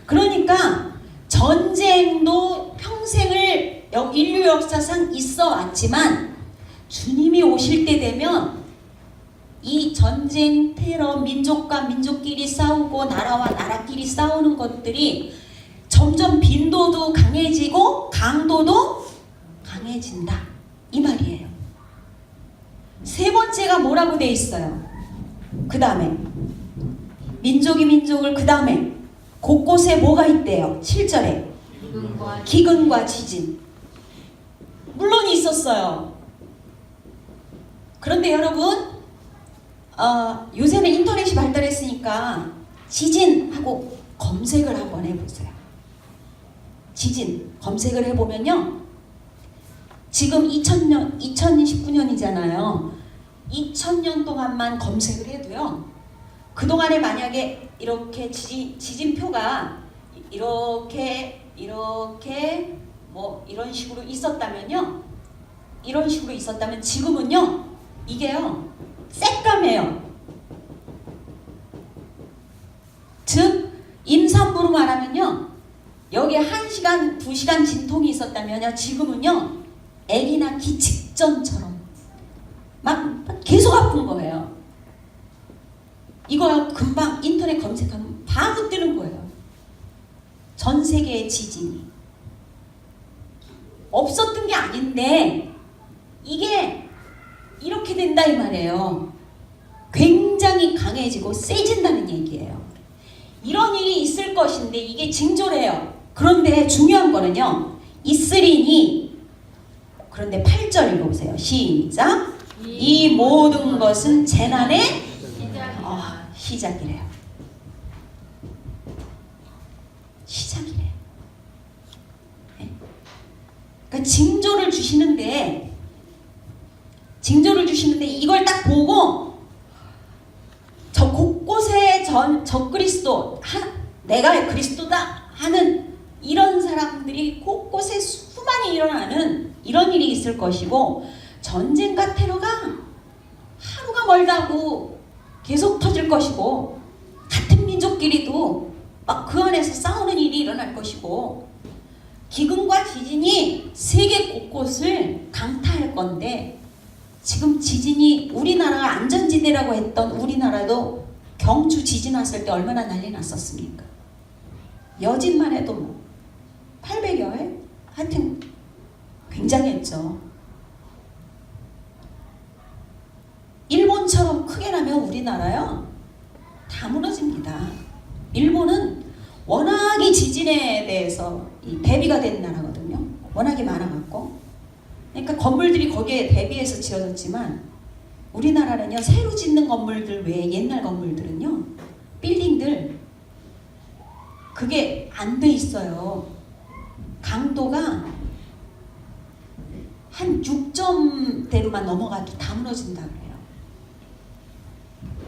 그러니까 전쟁도 평생을 인류 역사상 있어 왔지만 주님이 오실 때 되면 이 전쟁, 테러, 민족과 민족끼리 싸우고 나라와 나라끼리 싸우는 것들이 점점 빈도도 강해지고 강도도 강해진다. 이 말이에요. 세 번째가 뭐라고 돼 있어요? 그 다음에 민족이 민족을 그 다음에 곳곳에 뭐가 있대요? 7절에 기근과 지진. 물론 있었어요. 그런데 여러분 요새는 인터넷이 발달했으니까 지진하고 검색을 한번 해보세요. 지진 검색을 해보면요, 지금 2019년이잖아요. 2000년 동안만 검색을 해도요, 그동안에 만약에 이렇게 지진표가 이렇게 뭐 이런 식으로 있었다면요, 이런 식으로 있었다면 지금은요 이게요 새까매요. 즉 임산부로 말하면요, 여기 1시간 2시간 진통이 있었다면요, 지금은요 아기 낳기 직전처럼 막 계속 아픈 거예요. 이거 금방 인터넷 검색하면 바로 뜨는 거예요. 전 세계의 지진이 없었던 게 아닌데 이게 이렇게 된다 이 말이에요. 굉장히 강해지고 세진다는 얘기예요. 이런 일이 있을 것인데 이게 징조래요. 그런데 중요한 거는요. 있으리니, 그런데 8절 읽어보세요. 시작. 이 모든 것은 재난의 시작이래요. 시작이래요. 네? 그러니까 징조를 주시는데 이걸 딱 보고 저 곳곳에 저 그리스도, 내가 그리스도다 하는 이런 사람들이 곳곳에 수많이 일어나는 이런 일이 있을 것이고, 전쟁과 테러가 하루가 멀다고 계속 터질 것이고, 같은 민족끼리도 막 그 안에서 싸우는 일이 일어날 것이고, 기근과 지진이 세계 곳곳을 강타할 건데, 지금 지진이 우리나라가 안전지대라고 했던 우리나라도 경주 지진 왔을 때 얼마나 난리 났었습니까? 여진만 해도 뭐 800여 회? 하여튼 굉장했죠. 일본처럼 크게 나면 우리나라요 다 무너집니다. 일본은 워낙에 지진에 대해서 대비가 된 나라거든요. 워낙에 많아갖고. 그러니까 건물들이 거기에 대비해서 지어졌지만, 우리나라는요 새로 짓는 건물들 외에 옛날 건물들은요, 빌딩들 그게 안 돼 있어요. 강도가 한 6점대로만 넘어가도 다 무너진다 그래요.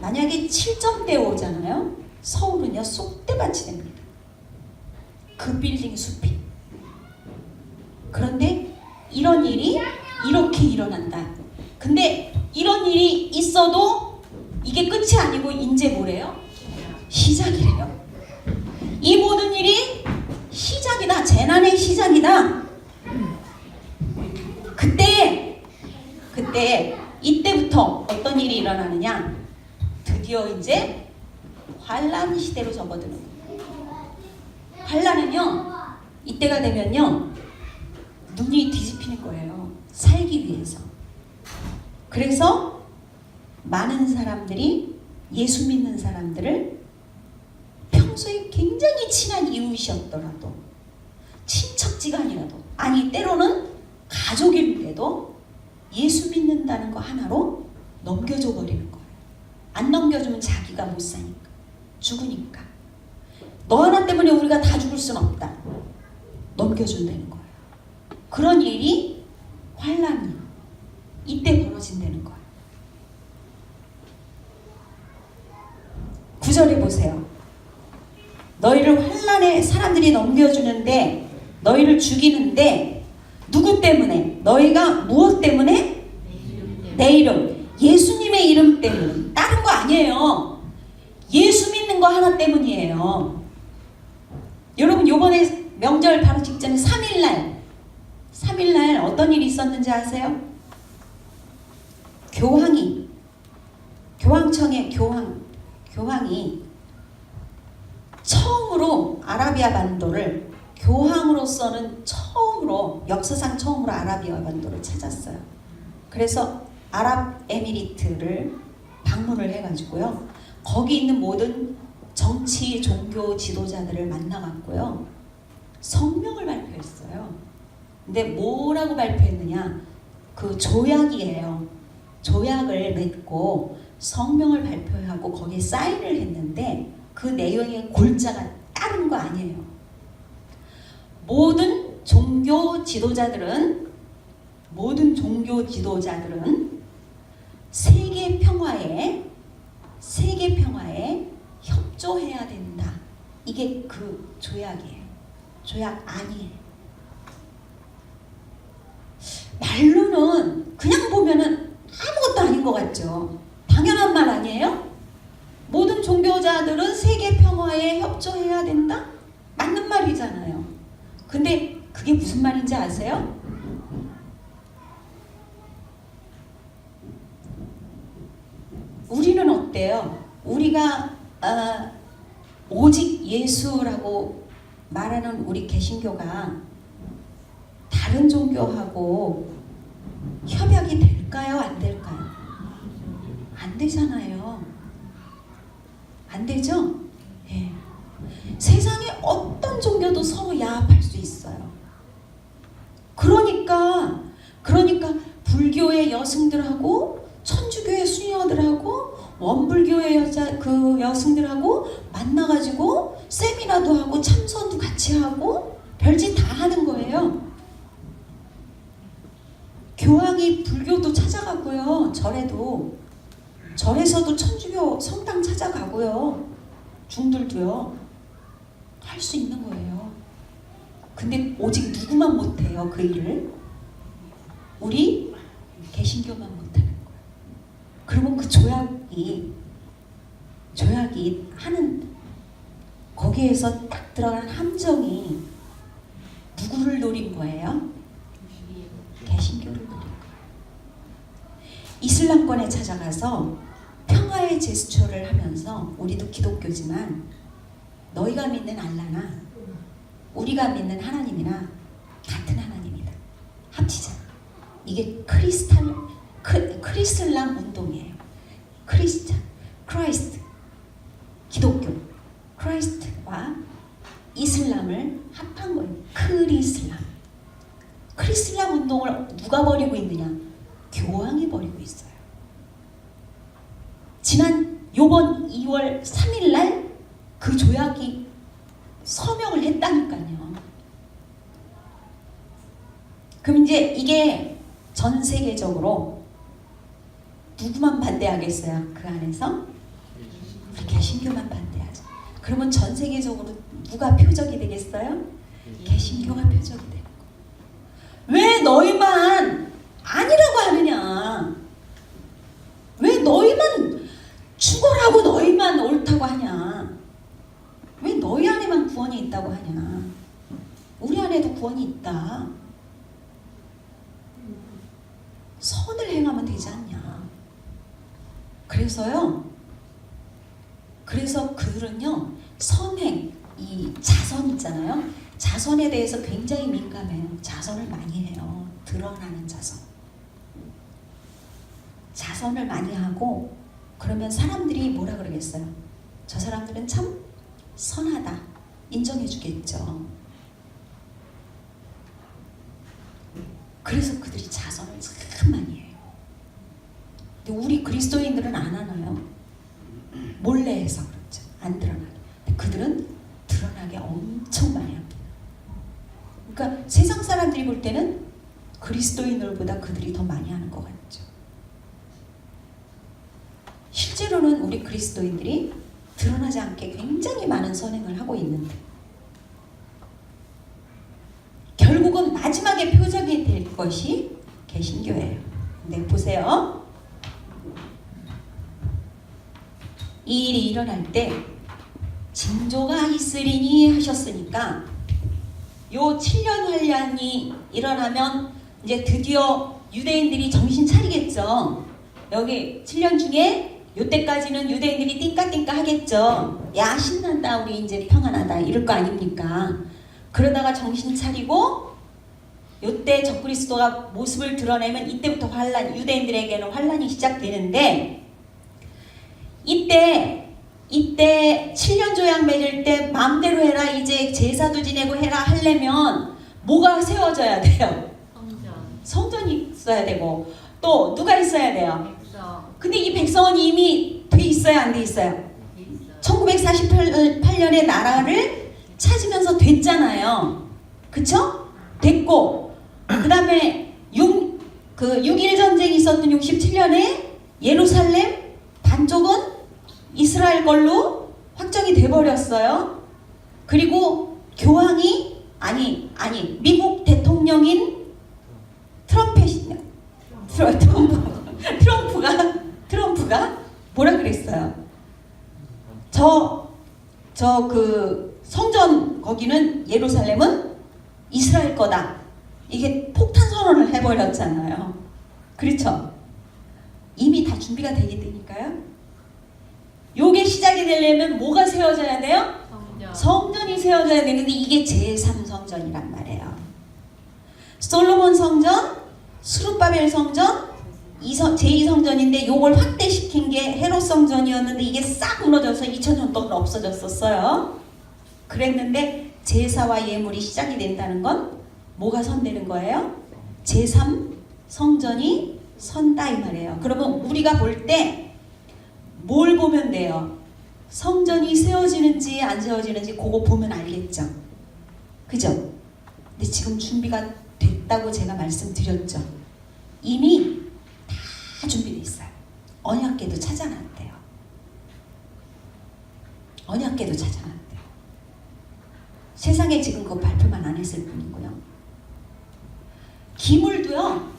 만약에 7점대 오잖아요. 서울은요 쏙대밭이 됩니다. 그 빌딩 숲이. 그런데 이런 일이 이렇게 일어난다. 근데 이런 일이 있어도 이게 끝이 아니고 이제 뭐래요? 시작이래요. 이 모든 일이 시작이다. 재난의 시작이다. 그때 이때부터 어떤 일이 일어나느냐? 드디어 이제 환란 시대로 접어드는 거예요. 환란은요 이때가 되면요 눈이 뒤집히는 거예요. 살기 위해서. 그래서 많은 사람들이 예수 믿는 사람들을 평소에 굉장히 친한 이웃이었더라도, 친척지간이라도, 아니 때로는 가족인데도 예수 믿는다는 거 하나로 넘겨줘 버리는 거예요. 안 넘겨주면 자기가 못 사니까, 죽으니까. 너 하나 때문에 우리가 다 죽을 순 없다. 넘겨준다는 거예요. 그런 일이 환란이 이때 벌어진다는 거예요. 9절에 보세요. 너희를 환란에 사람들이 넘겨주는데, 너희를 죽이는데 누구 때문에? 너희가 무엇 때문에? 내 이름, 예수님의 이름 때문에. 다른 거 아니에요. 예수 믿는 거 하나 때문이에요. 여러분 요번에 명절 바로 직전에 3일날 어떤 일이 있었는지 아세요? 교황청의 교황이 처음으로 아라비아 반도를, 교황으로서는 역사상 처음으로 아라비아 반도를 찾았어요. 그래서 아랍에미리트를 방문을 해가지고요, 거기 있는 모든 정치, 종교 지도자들을 만나갔고요, 성명을 발표했어요. 근데 뭐라고 발표했느냐? 그 조약이에요. 조약을 맺고 성명을 발표하고 거기에 사인을 했는데, 그 내용의 골자가 다른 거 아니에요. 모든 종교 지도자들은 세계 평화에 협조해야 된다. 이게 그 조약이에요. 조약 아니에요. 말로는 그냥 보면은 아무것도 아닌 것 같죠. 당연한 말 아니에요? 모든 종교자들은 세계 평화에 협조해야 된다? 맞는 말이잖아요. 근데 그게 무슨 말인지 아세요? 우리는 어때요? 우리가 오직 예수라고 말하는 우리 개신교가 다른 종교하고 협약이 될까요? 안 될까요? 안 되잖아요. 안 되죠? 예. 세상에 어떤 종교 속여도 서로 야합할 수 있어요. 그러니까 불교의 여성들하고 천주교의 수녀들하고 원불교의 여성들하고 만나가지고 세미나도 하고 참선도 같이 하고 별짓 다 하는 거예요. 교황이 불교도 찾아가고요. 절에서도 천주교 성당 찾아가고요. 중들도요. 할 수 있는 거예요. 근데 오직 누구만 못해요, 그 일을? 우리 개신교만 못하는 거예요. 그러면 그 조약이 하는 거기에서 딱 들어간 함정이 누구를 노린 거예요? 개신교를 노린 거예요. 이슬람권에 찾아가서 평화의 제스처를 하면서 우리도 기독교지만 너희가 믿는 알라나 우리가 믿는 하나님이나 같은 하나님이다. 합치자. 이게 크리슬람 운동이에요. 크라이스트, 기독교, 크라이스트와 이슬람을 합한 거예요. 크리슬람 운동을 누가 벌이고 있느냐? 교황이 벌이고 있어요. 요번 2월 3일 날 그 조약이 서명을 했다니까요. 그럼 이제 이게 전 세계적으로 누구만 반대하겠어요? 그 안에서? 우리 개신교만 반대하죠. 그러면 전 세계적으로 누가 표적이 되겠어요? 개신교가 표적이 되는 거예요. 왜 너희만 아니라고 하느냐? 왜 너희만 죽어라고 너희만 옳다고 하냐? 왜 너희 안에만 구원이 있다고 하냐? 우리 안에도 구원이 있다. 선을 행하면 되지 않냐? 그래서 그들은요, 선행, 이 자선 있잖아요. 자선에 대해서 굉장히 민감해요. 자선을 많이 해요. 드러나는 자선. 자선을 많이 하고 그러면 사람들이 뭐라 그러겠어요? 저 사람들은 참 선하다. 인정해 주겠죠. 그래서 그들이 자선을 참 많이 해요. 근데 우리 그리스도인들은 안 하나요? 몰래 해서 그렇죠. 안 드러나게. 근데 그들은 드러나게 엄청 많이 합니다. 그러니까 세상 사람들이 볼 때는 그리스도인들보다 그들이 더 많이 하는 것 같죠. 실제로는 우리 그리스도인들이 드러나지 않게 굉장히 많은 선행을 하고 있는데 결국은 마지막에 표적이 될 것이 개신교예요. 근데 보세요. 이 일이 일어날 때 징조가 있으리니 하셨으니까 요 7년 환란이 일어나면 이제 드디어 유대인들이 정신 차리겠죠. 여기 7년 중에 요때까지는 유대인들이 띵까띵까 하겠죠. 야, 신난다, 우리 이제 평안하다, 이럴 거 아닙니까? 그러다가 정신 차리고 요때 적그리스도가 모습을 드러내면 이때부터 유대인들에게는 환란이 시작되는데, 이때 7년 조약 맺을 때 마음대로 해라, 이제 제사도 지내고 해라 하려면 뭐가 세워져야 돼요? 성전이 있어야 되고, 또 누가 있어야 돼요? 근데 이 백성은 이미 돼 있어요, 안 돼 있어요? 1948년에 나라를 찾으면서 됐잖아요. 그쵸? 됐고, 그 다음에 6.1 전쟁이 있었던 67년에 예루살렘 반쪽은 이스라엘 걸로 확정이 돼버렸어요. 그리고 교황이 미국 대통령인 트럼프가 뭐라 그랬어요? 그 성전 거기는 예루살렘은 이스라엘 거다. 이게 폭탄 선언을 해버렸잖아요. 그렇죠? 이미 다 준비가 되게 되니까요. 요게 시작이 되려면 뭐가 세워져야 돼요? 성전이 세워져야 되는데 이게 제3성전이란 말이에요. 솔로몬 성전, 스룹바벨 성전, 제2성전인데 요걸 확대시킨 게 헤롯 성전이었는데 이게 싹 무너져서 2000년 동안 없어졌었어요. 그랬는데 제사와 예물이 시작이 된다는 건 뭐가 선되는 거예요? 제3 성전이 선다 이 말이에요. 그러면 우리가 볼 때 뭘 보면 돼요? 성전이 세워지는지 안 세워지는지 그거 보면 알겠죠. 그죠? 근데 지금 준비가 됐다고 제가 말씀드렸죠. 이미 다 준비되어 있어요. 언약궤도 찾아놨대요. 언약궤도 찾아놨대요. 세상에 지금 그거 발표만 안 했을 뿐이고요. 기물도요,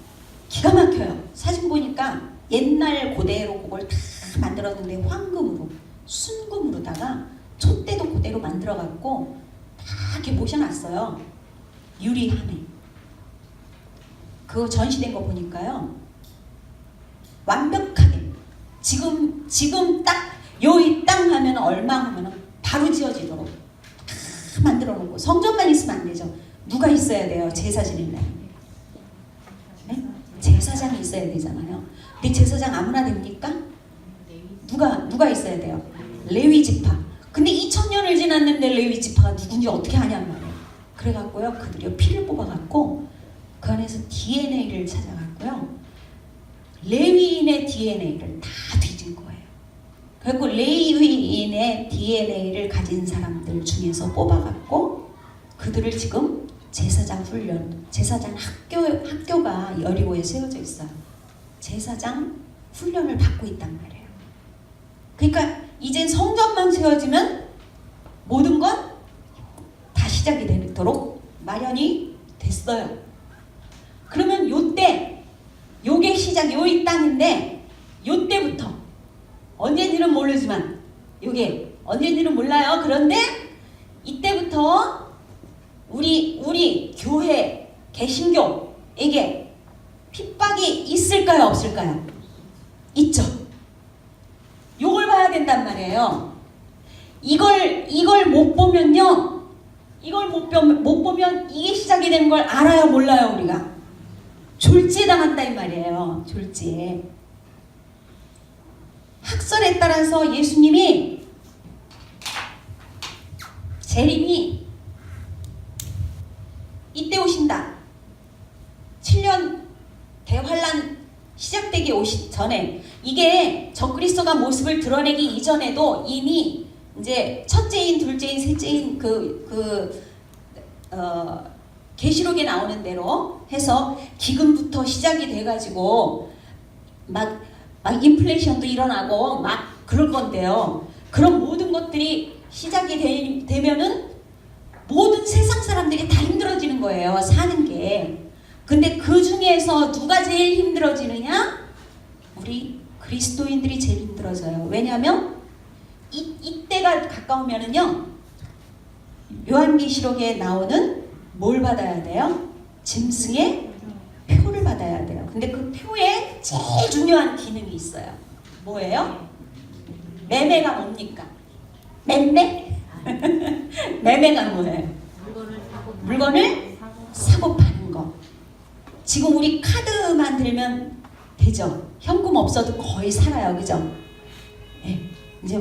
기가 막혀요. 사진 보니까 옛날 고대로 그걸 다 만들었는데 황금으로, 순금으로다가 촛대도 그대로 만들어갖고 다 이렇게 모셔놨어요. 유리함에. 그거 전시된 거 보니까요, 완벽하게 지금 딱 요이 땅 하면 얼마 하면 바로 지어지도록 다 만들어 놓고. 성전만 있으면 안 되죠. 누가 있어야 돼요? 제사 지내려면. 네? 제사장이 있어야 되잖아요. 근데 제사장 아무나 됩니까? 누가 있어야 돼요? 레위 지파. 근데 2000년을 지났는데 레위 지파가 누군지 어떻게 아냔 말이에요. 그래갖고요, 그들이 피를 뽑아갖고 그 안에서 DNA를 찾아갖고요, 레위인의 DNA를 다 뒤진 거예요. 그래갖고 레위인의 DNA를 가진 사람들 중에서 뽑아갖고 그들을 지금 제사장 훈련, 제사장 학교가 여리고에 세워져 있어요. 제사장 훈련을 받고 있단 말이에요. 그러니까 이젠 성전만 세워지면 모든 건 다 시작이 되도록 마련이 됐어요. 그러면 요게 시작, 요이 땅인데 요때부터 언제인지는 모르지만, 요게 언제인지는 몰라요. 그런데 이때부터 우리 교회 개신교에게 핍박이 있을까요, 없을까요? 있죠. 요걸 봐야 된단 말이에요. 이걸 못 보면요, 이걸 못 보면 이게 시작이 되는 걸 알아요, 몰라요? 우리가 졸지에 당한다 이 말이에요. 졸지에. 학설에 따라서 예수님이, 재림이 이때 오신다. 7년 대환란 시작되기 오시 전에, 이게 적그리스도가 모습을 드러내기 이전에도 이미 이제 첫째인, 둘째인, 셋째인 계시록에 나오는 대로 해서 기근부터 시작이 돼가지고 막 인플레이션도 일어나고 막 그럴 건데요. 그런 모든 것들이 시작이 되면은 모든 세상 사람들이 다 힘들어지는 거예요, 사는 게. 근데 그 중에서 누가 제일 힘들어지느냐? 우리 그리스도인들이 제일 힘들어져요. 왜냐하면 이때가 가까우면은요, 요한계시록에 나오는 뭘 받아야 돼요? 짐승의 표를 받아야 돼요. 근데 그 표에 제일 중요한 기능이 있어요. 뭐예요? 매매가 뭡니까? 매매? 매매가 뭐예요? 물건을 사고 파는 거. 지금 우리 카드만 들면 되죠. 현금 없어도 거의 살아요. 그죠? 네. 이제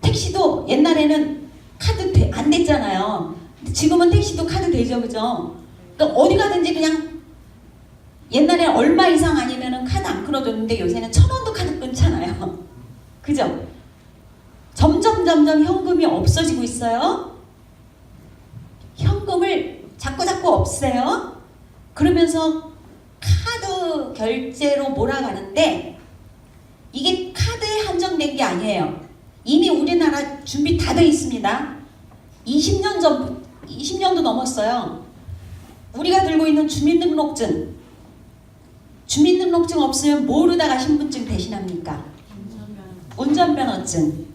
택시도 옛날에는 카드 안 됐잖아요. 지금은 택시도 카드 되죠. 그죠? 그러니까 어디 가든지 그냥, 옛날에 얼마 이상 아니면은 카드 안 끊어줬는데 요새는 1000원도 카드 끊잖아요. 그죠? 점점 현금이 없어지고 있어요. 현금을 자꾸 없애요. 그러면서 카드 결제로 몰아가는데, 이게 카드에 한정된 게 아니에요. 이미 우리나라 준비 다 돼 있습니다. 20년도 넘었어요. 우리가 들고 있는 주민등록증 없으면 뭐로다가 신분증 대신합니까? 운전면허증.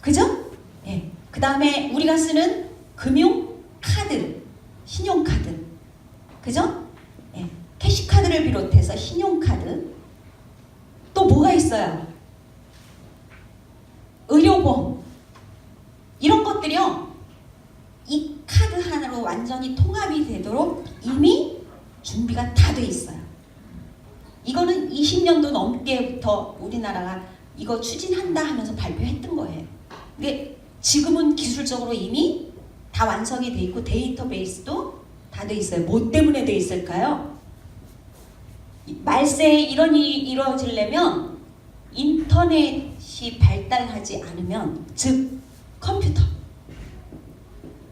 그죠? 예. 그 다음에 우리가 쓰는 금융카드, 신용카드. 그죠? 예. 캐시카드를 비롯해서 신용카드. 또 뭐가 있어요? 의료보험. 이런 것들이요, 이 카드 하나로 완전히 통합이 되도록 이미 준비가 다 돼 있어요. 이거는 20년도 넘게부터 우리나라가 이거 추진한다 하면서 발표했던 거예요. 근데 지금은 기술적으로 이미 다 완성이 돼 있고 데이터베이스도 다 돼 있어요. 뭐 때문에 돼 있을까요? 말세에 이런 일이 이루어지려면 인터넷이 발달하지 않으면, 즉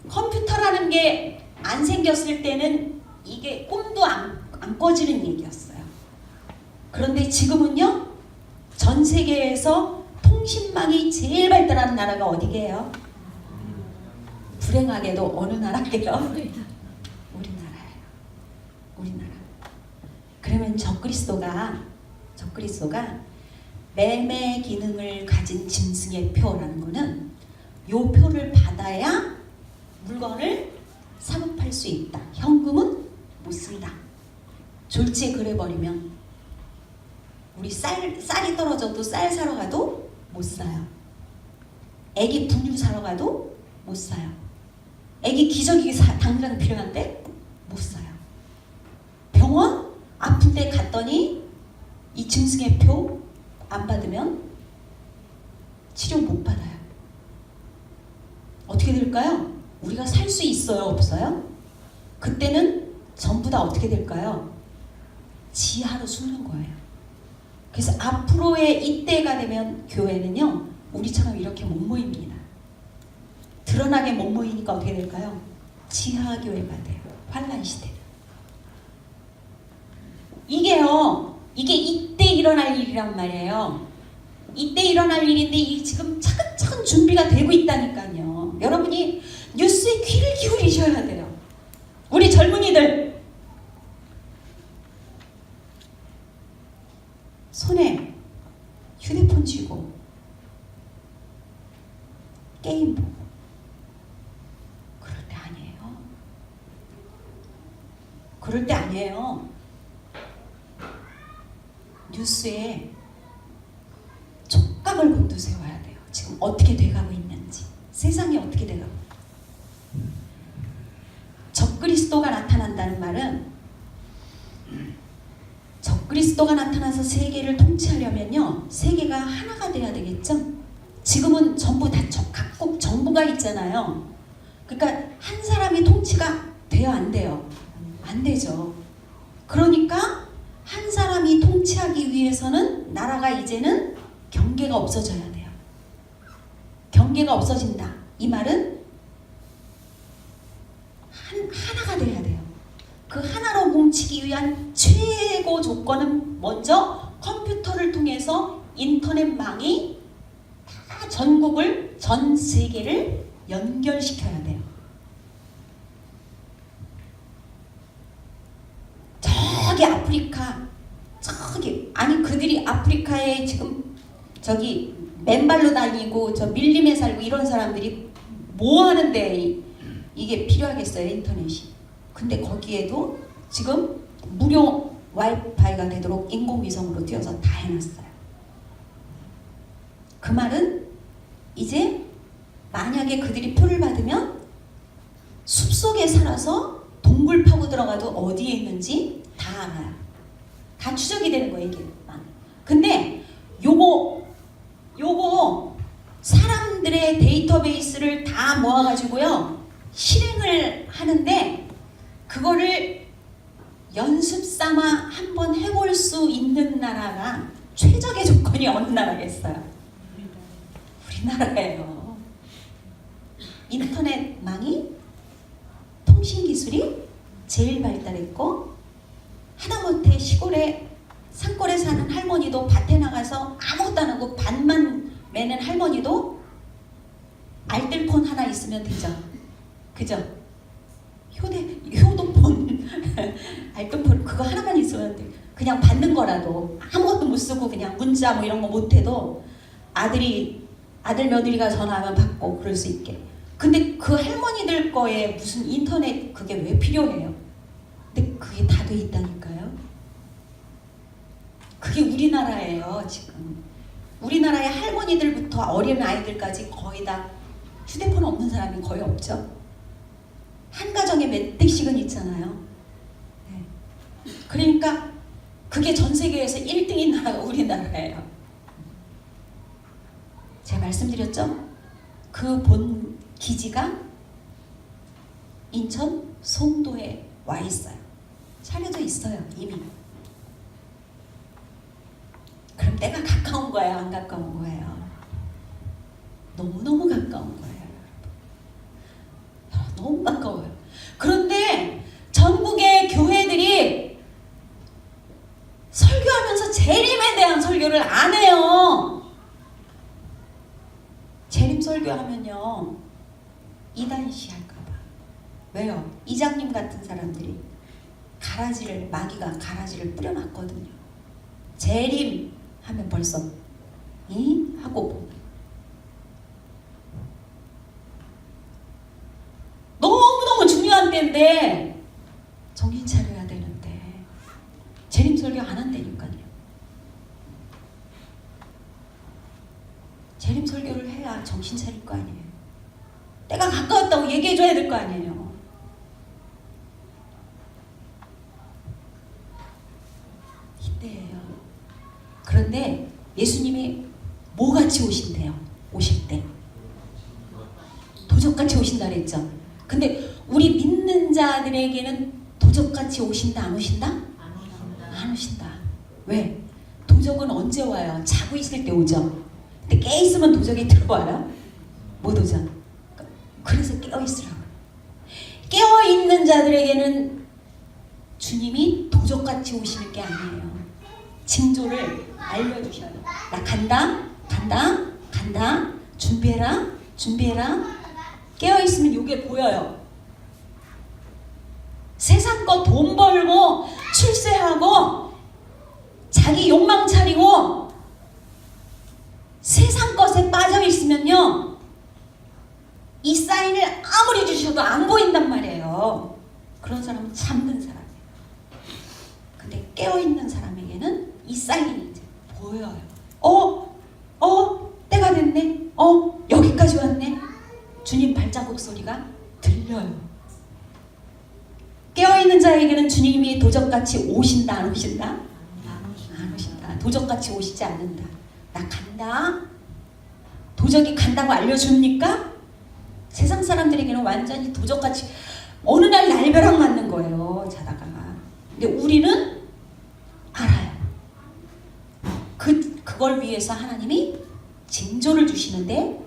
컴퓨터라는 게 안 생겼을 때는 이게 꿈도 안 꿔지는 얘기였어요. 그런데 지금은요, 전 세계에서 통신망이 제일 발달한 나라가 어디게요? 불행하게도 어느 나라게요? 우리나라예요. 우리나라. 그러면 적그리스도가 매매 기능을 가진 짐승의 표라는 거는 요 표를 받아야 물건을 사고 팔 수 있다. 현금은 못 쓴다. 졸지에 그래버리면 우리 쌀이 떨어져도 쌀 사러 가도 못 사요. 애기 분유 사러 가도 못 사요. 애기 기저귀 당장 필요한데 못 사요. 병원 아픈데 갔더니 이 짐승의 표 안 받으면 치료 못 받아요. 어떻게 될까요? 우리가 살 수 있어요, 없어요? 그때는 전부 다 어떻게 될까요? 지하로 숨는 거예요. 그래서 앞으로의 이때가 되면 교회는요, 우리처럼 이렇게 못 모입니다. 드러나게 못 모이니까 어떻게 될까요? 지하 교회가 돼요. 환란 시대. 이게 이때 일어날 일이란 말이에요. 이때 일어날 일인데 이게 지금 차근차근 준비가 되고 있다니까요. 여러분이 뉴스에 귀를 기울이셔야 돼요. 우리 젊은이들 손에 휴대폰 쥐고 게임 보고 그럴 때 아니에요. 그럴 때 아니에요. 뉴스에 촉각을 곤두세워야 돼요. 지금 어떻게 돼가고 있는지, 세상이 어떻게 돼가고. 적그리스도가 나타난다는 말은, 적그리스도가 나타나서 세계를 통치하려면요, 세계가 하나가 돼야 되겠죠. 지금은 전부 다 각국 정부가 있잖아요. 그러니까 한 사람이 통치가 돼요, 안 돼요? 안 되죠. 그러니까 한 사람이 통치하기 위해서는 나라가 이제는 경계가 없어져야 돼요. 경계가 없어진다. 이 말은 하나가 돼야 돼요. 그 하나로 뭉치기 위한 최고 조건은 먼저 컴퓨터를 통해서 인터넷망이 다 전국을, 전 세계를 연결시켜야 돼요. 저기 아프리카, 아니 그들이 아프리카에 지금 저기 맨발로 다니고 저 밀림에 살고 이런 사람들이 뭐 하는데 이게 필요하겠어요, 인터넷이. 근데 거기에도 지금 무료 와이파이가 되도록 인공위성으로 띄워서 다 해놨어요. 그 말은 이제 만약에 그들이 표를 받으면 숲속에 살아서 동굴 파고 들어가도 어디에 있는지 다 알아요. 다 추적이 되는 거예요, 이게. 근데 요거 사람들의 데이터베이스를 다 모아가지고요, 실행을 하는데 그거를 연습 삼아 한번 해볼 수 있는 나라가 최적의 조건이 어느 나라겠어요? 우리나라예요. 인터넷망이, 통신기술이 제일 발달했고, 하다못해 시골에 산골에 사는 할머니도 밭에 나가서 아무것도 안 하고 밭만 매는 할머니도 알뜰폰 하나 있으면 되죠. 그죠? 효도폰 알뜰폰 그거 하나만 있으면 돼. 그냥 받는 거라도 아무것도 못 쓰고 그냥 문자 뭐 이런 거 못 해도 아들 며느리가 전화하면 받고 그럴 수 있게. 근데 그 할머니들 거에 무슨 인터넷 그게 왜 필요해요? 근데 그게 다 돼 있다니까요. 그게 우리나라예요. 지금 우리나라의 할머니들부터 어린 아이들까지 거의 다 휴대폰 없는 사람이 거의 없죠. 한 가정에 몇 대씩은 있잖아요. 네. 그러니까 그게 전 세계에서 1등인 나라가 우리나라예요. 제가 말씀드렸죠? 그 본 기지가 인천 송도에 와 있어요. 차려져 있어요, 이미. 그럼 때가 가까운 거예요, 안 가까운 거예요? 너무너무 가까운 거예요. 너무 가까워요. 그런데 전국의 교회들이 설교하면서 재림에 대한 설교를 안 해요. 재림 설교하면요, 이단시 할까봐. 왜요? 이장님 같은 사람들이 마귀가 가라지를 뿌려놨거든요. 재림 하면 벌써 하고 너무너무 중요한 때인데 정신 차려야 되는데 재림 설교 안 한다니까요. 재림 설교를 해야 정신 차릴 거 아니에요. 때가 가까웠다고 얘기해줘야 될 거 아니에요. 이때예요. 그런데 예수님이 뭐같이 오신대요? 오실 때 도적같이 오신다 그랬죠. 근데 우리 믿는 자들에게는 도적같이 오신다 안 오신다? 안 오신다. 왜? 도적은 언제 와요? 자고 있을 때 오죠. 근데 깨 있으면 도적이 들어와요? 못 오죠. 그래서 깨어 있으라고. 깨어 있는 자들에게는 주님이 도적같이 오시는 게 아니에요. 징조를 알려주셔요. 나 간다, 간다, 간다. 준비해라, 준비해라. 깨어 있으면 이게 보여요. 세상 거 돈 벌고 출세하고 자기 욕망 차리고 세상 것에 빠져 있으면요, 이 사인을 아무리 주셔도 안 보인단 말이에요. 그런 사람은 잠든 사람이에요. 근데 깨어있는 사람에게는 이 사인이 이제 보여요. 때가 됐네. 여기까지 왔네. 주님 발자국 소리가 들려요. 깨어있는 자에게는 주님이 도적같이 오신다 안 오신다? 안 오신다. 도적같이 오시지 않는다. 나 간다. 도적이 간다고 알려줍니까? 세상 사람들에게는 완전히 도적같이 어느 날 날벼락 맞는 거예요, 자다가. 근데 우리는 알아요. 그걸 위해서 하나님이 징조를 주시는데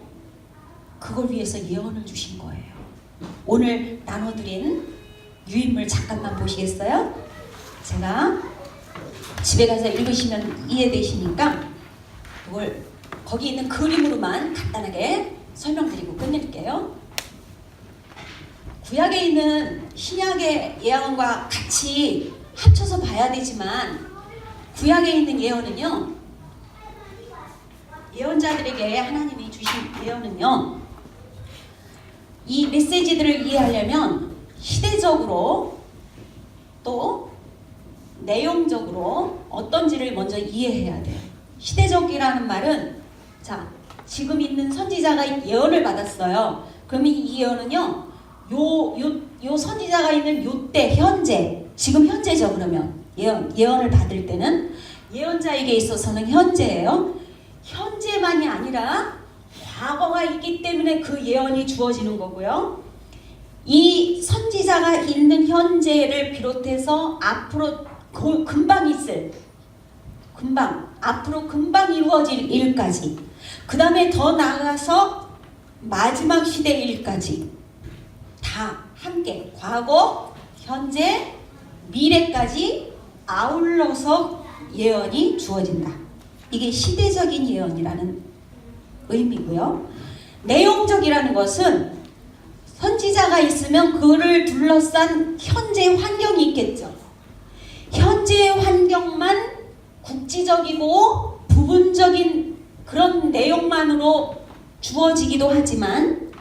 그걸 위해서 예언을 주신 거예요. 오늘 나눠드린 유인물 잠깐만 보시겠어요? 제가 집에 가서 읽으시면 이해되시니까 이걸 거기 있는 그림으로만 간단하게 설명드리고 끝낼게요. 구약에 있는 신약의 예언과 같이 합쳐서 봐야 되지만 구약에 있는 예언은요, 예언자들에게 하나님이 주신 예언은요, 이 메시지들을 이해하려면 시대적으로 또 내용적으로 어떤지를 먼저 이해해야 돼요. 시대적이라는 말은, 자, 지금 있는 선지자가 예언을 받았어요. 그러면 이 예언은요, 요 선지자가 있는 요때 현재, 지금 현재죠. 그러면 예언을 받을 때는 예언자에게 있어서는 현재예요. 현재만이 아니라 과거가 있기 때문에 그 예언이 주어지는 거고요. 이 선지자가 있는 현재를 비롯해서 앞으로 금방 있을, 앞으로 금방 이루어질 일까지, 그 다음에 더 나아가서 마지막 시대 일까지 다 함께 과거, 현재, 미래까지 아울러서 예언이 주어진다. 이게 시대적인 예언이라는 의미고요. 내용적이라는 것은 선지자가 있으면 그를 둘러싼 현재 환경이 있겠죠. 현재 환경만 국지적이고 부분적인 그런 내용만으로 주어지기도 하지만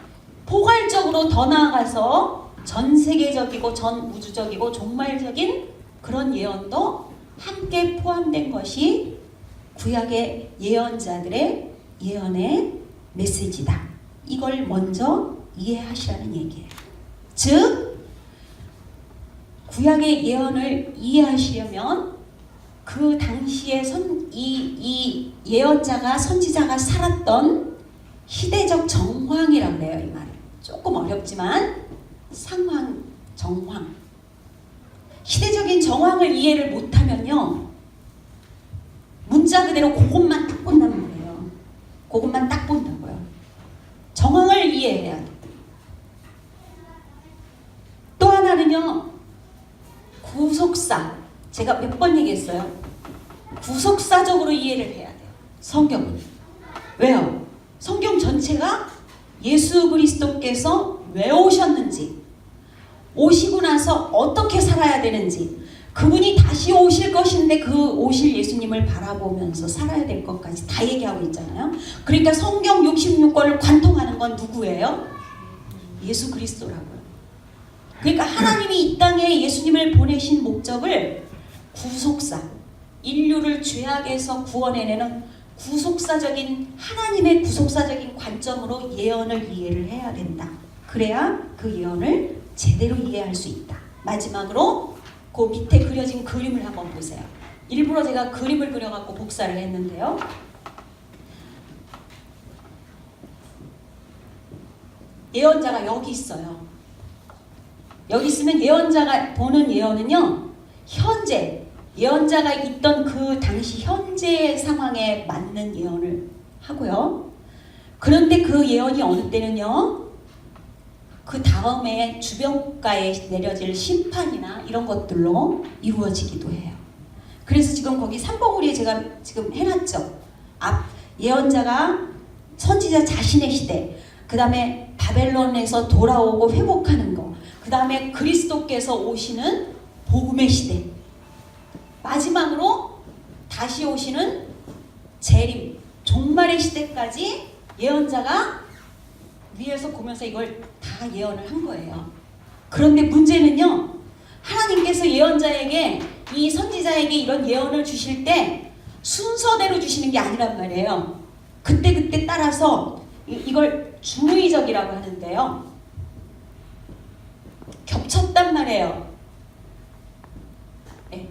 포괄적으로 더 나아가서 전 세계적이고 전 우주적이고 종말적인 그런 예언도 함께 포함된 것이 구약의 예언자들의 예언의 메시지다. 이걸 먼저 이해하시라는 얘기예요. 즉, 구약의 예언을 이해하시려면 그 당시에 이 예언자가, 선지자가 살았던 시대적 정황이라고 해요. 이 말은 조금 어렵지만 상황, 정황. 시대적인 정황을 이해를 못하면요, 문자 그대로 그것만 딱 본단 말이에요. 그것만 딱 본다고요. 정황을 이해해야 돼. 또 하나는요, 구속사. 제가 몇 번 얘기했어요. 구속사적으로 이해를 해야 돼요. 성경은. 왜요? 성경 전체가 예수 그리스도께서 왜 오셨는지, 오시고 나서 어떻게 살아야 되는지, 그분이 다시 오실 것인데 그 오실 예수님을 바라보면서 살아야 될 것까지 다 얘기하고 있잖아요. 그러니까 성경 66권을 관통하는 건 누구예요? 예수 그리스도라고요. 그러니까 하나님이 이 땅에 예수님을 보내신 목적을 구속사, 인류를 죄악에서 구원해내는 구속사적인, 하나님의 구속사적인 관점으로 예언을 이해를 해야 된다. 그래야 그 예언을 제대로 이해할 수 있다. 마지막으로 그 밑에 그려진 그림을 한번 보세요. 일부러 제가 그림을 그려갖고 복사를 했는데요. 예언자가 여기 있어요. 여기 있으면 예언자가 보는 예언은요, 현재 예언자가 있던 그 당시 현재 상황에 맞는 예언을 하고요. 그런데 그 예언이 어느 때는요, 그 다음에 주변가에 내려질 심판이나 이런 것들로 이루어지기도 해요. 그래서 지금 거기 삼봉우리에 제가 지금 해놨죠. 예언자가 선지자 자신의 시대, 그 다음에 바벨론에서 돌아오고 회복하는 거, 그 다음에 그리스도께서 오시는 복음의 시대, 마지막으로 다시 오시는 재림, 종말의 시대까지 예언자가 위에서 보면서 이걸 다 예언을 한 거예요. 그런데 문제는요, 하나님께서 예언자에게, 이 선지자에게 이런 예언을 주실 때 순서대로 주시는 게 아니란 말이에요. 그때그때 따라서 이걸 중의적이라고 하는데요, 겹쳤단 말이에요. 네.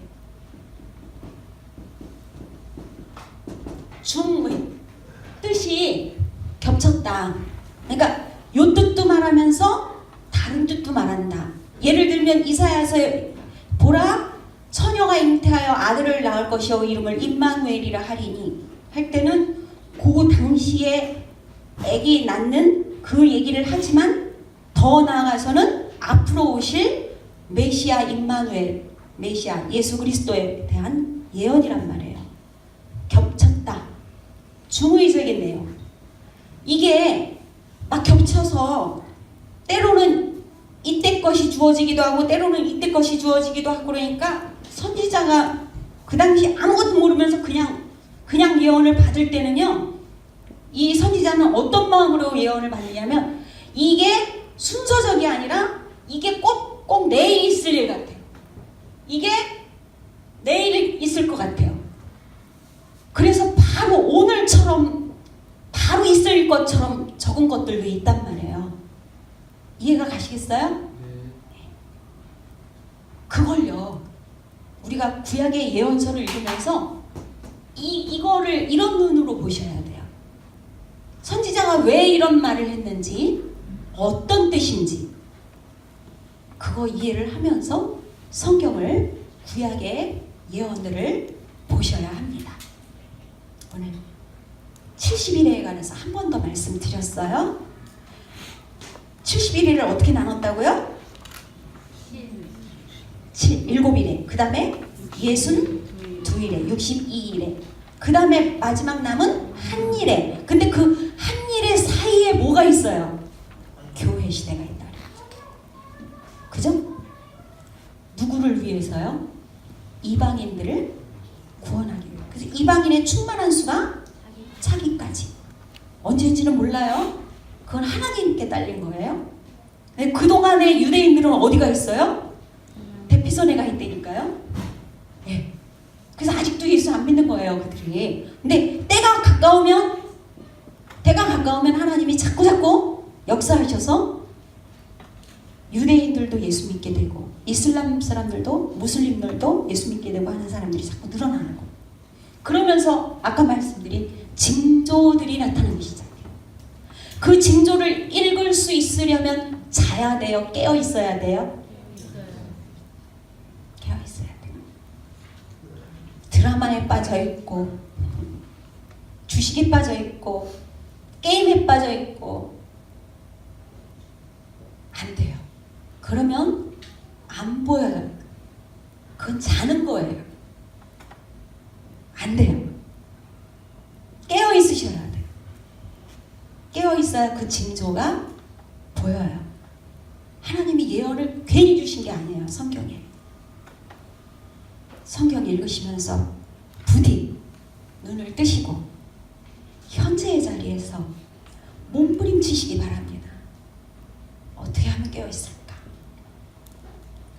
중의, 뜻이 겹쳤다. 그러니까 요 뜻도 말하면서 다른 뜻도 말한다. 예를 들면 이사야서에 보라, 처녀가 잉태하여 아들을 낳을 것이요 이름을 임마누엘이라 하리니 할 때는 그 당시에 아기 낳는 그 얘기를 하지만 더 나아가서는 앞으로 오실 메시아 임마누엘, 메시아 예수 그리스도에 대한 예언이란 말이에요. 겹쳤다. 중의적인 내용. 이게 막 겹쳐서 때로는 이때 것이 주어지기도 하고 때로는 이때 것이 주어지기도 하고, 그러니까 선지자가 그 당시 아무것도 모르면서 그냥 예언을 받을 때는요, 이 선지자는 어떤 마음으로 예언을 받느냐면 이게 순서적이 아니라 이게 꼭 내일 있을 일 같아요. 이게 내일 있을 것 같아요. 그래서 바로 오늘처럼 바로 있을 것처럼 적은 것들도 있단 말이에요. 이해가 가시겠어요? 네. 그걸요, 우리가 구약의 예언서를 읽으면서 이거를 이런 눈으로 보셔야 돼요. 선지자가 왜 이런 말을 했는지, 어떤 뜻인지, 그거 이해를 하면서 성경을, 구약의 예언들을 보셔야 합니다. 오늘 70일에 관해서 한 번 더 말씀드렸어요. 71일을 어떻게 나눴다고요? 7일에, 그 다음에 62일에, 62일에, 그 다음에 마지막 남은 한일에. 근데 그 한일의 사이에 뭐가 있어요? 교회 시대가 있다. 그죠? 누구를 위해서요? 이방인들을 구원하기 위해. 그래서 이방인의 충만한 수가 차기까지. 언제인지는 몰라요. 그건 하나님께 딸린 거예요. 그동안의 유대인들은 어디가 있어요? 대피선에 가 있다니까요. 네. 그래서 아직도 예수 안 믿는 거예요, 그들이. 근데 때가 가까우면 하나님이 자꾸 역사하셔서 유대인들도 예수 믿게 되고, 이슬람 사람들도, 무슬림들도 예수 믿게 되고 하는 사람들이 자꾸 늘어나는 거. 그러면서 아까 말씀드린 징조들이 나타나기 시작해요. 그 징조를 읽을 수 있으려면 자야 돼요? 깨어 있어야 돼요? 깨어 있어야 돼요. 드라마에 빠져 있고, 주식에 빠져 있고, 게임에 빠져 있고, 안 돼요. 그러면 안 보여요. 그건 자는 거예요. 안 돼요. 깨어 있으셔야 돼요. 깨어 있어야 그 징조가 보여요. 하나님이 예언을 괜히 주신 게 아니에요. 성경에. 성경 읽으시면서 부디 눈을 뜨시고 현재의 자리에서 몸부림치시기 바랍니다. 어떻게 하면 깨어 있을까?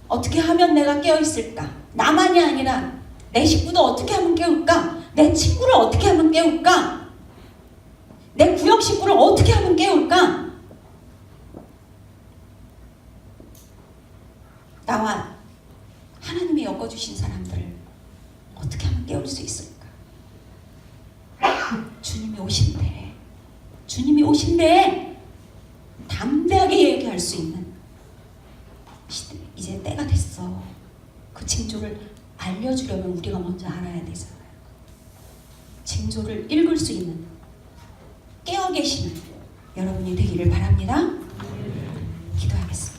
어떻게 하면 내가 깨어 있을까? 나만이 아니라 내 식구도 어떻게 하면 깨울까? 내 친구를 어떻게 하면 깨울까? 내 구역 식구를 어떻게 하면 깨울까? 나와 하나님이 엮어주신 사람들을 어떻게 하면 깨울 수 있을까? 주님이 오신대 담대하게 얘기할 수 있는 시대, 이제 때가 됐어. 그 징조를 알려주려면 우리가 먼저 알아야 되잖아요. 징조를 읽을 수 있는 깨어 계시는 여러분이 되기를 바랍니다. 기도하겠습니다.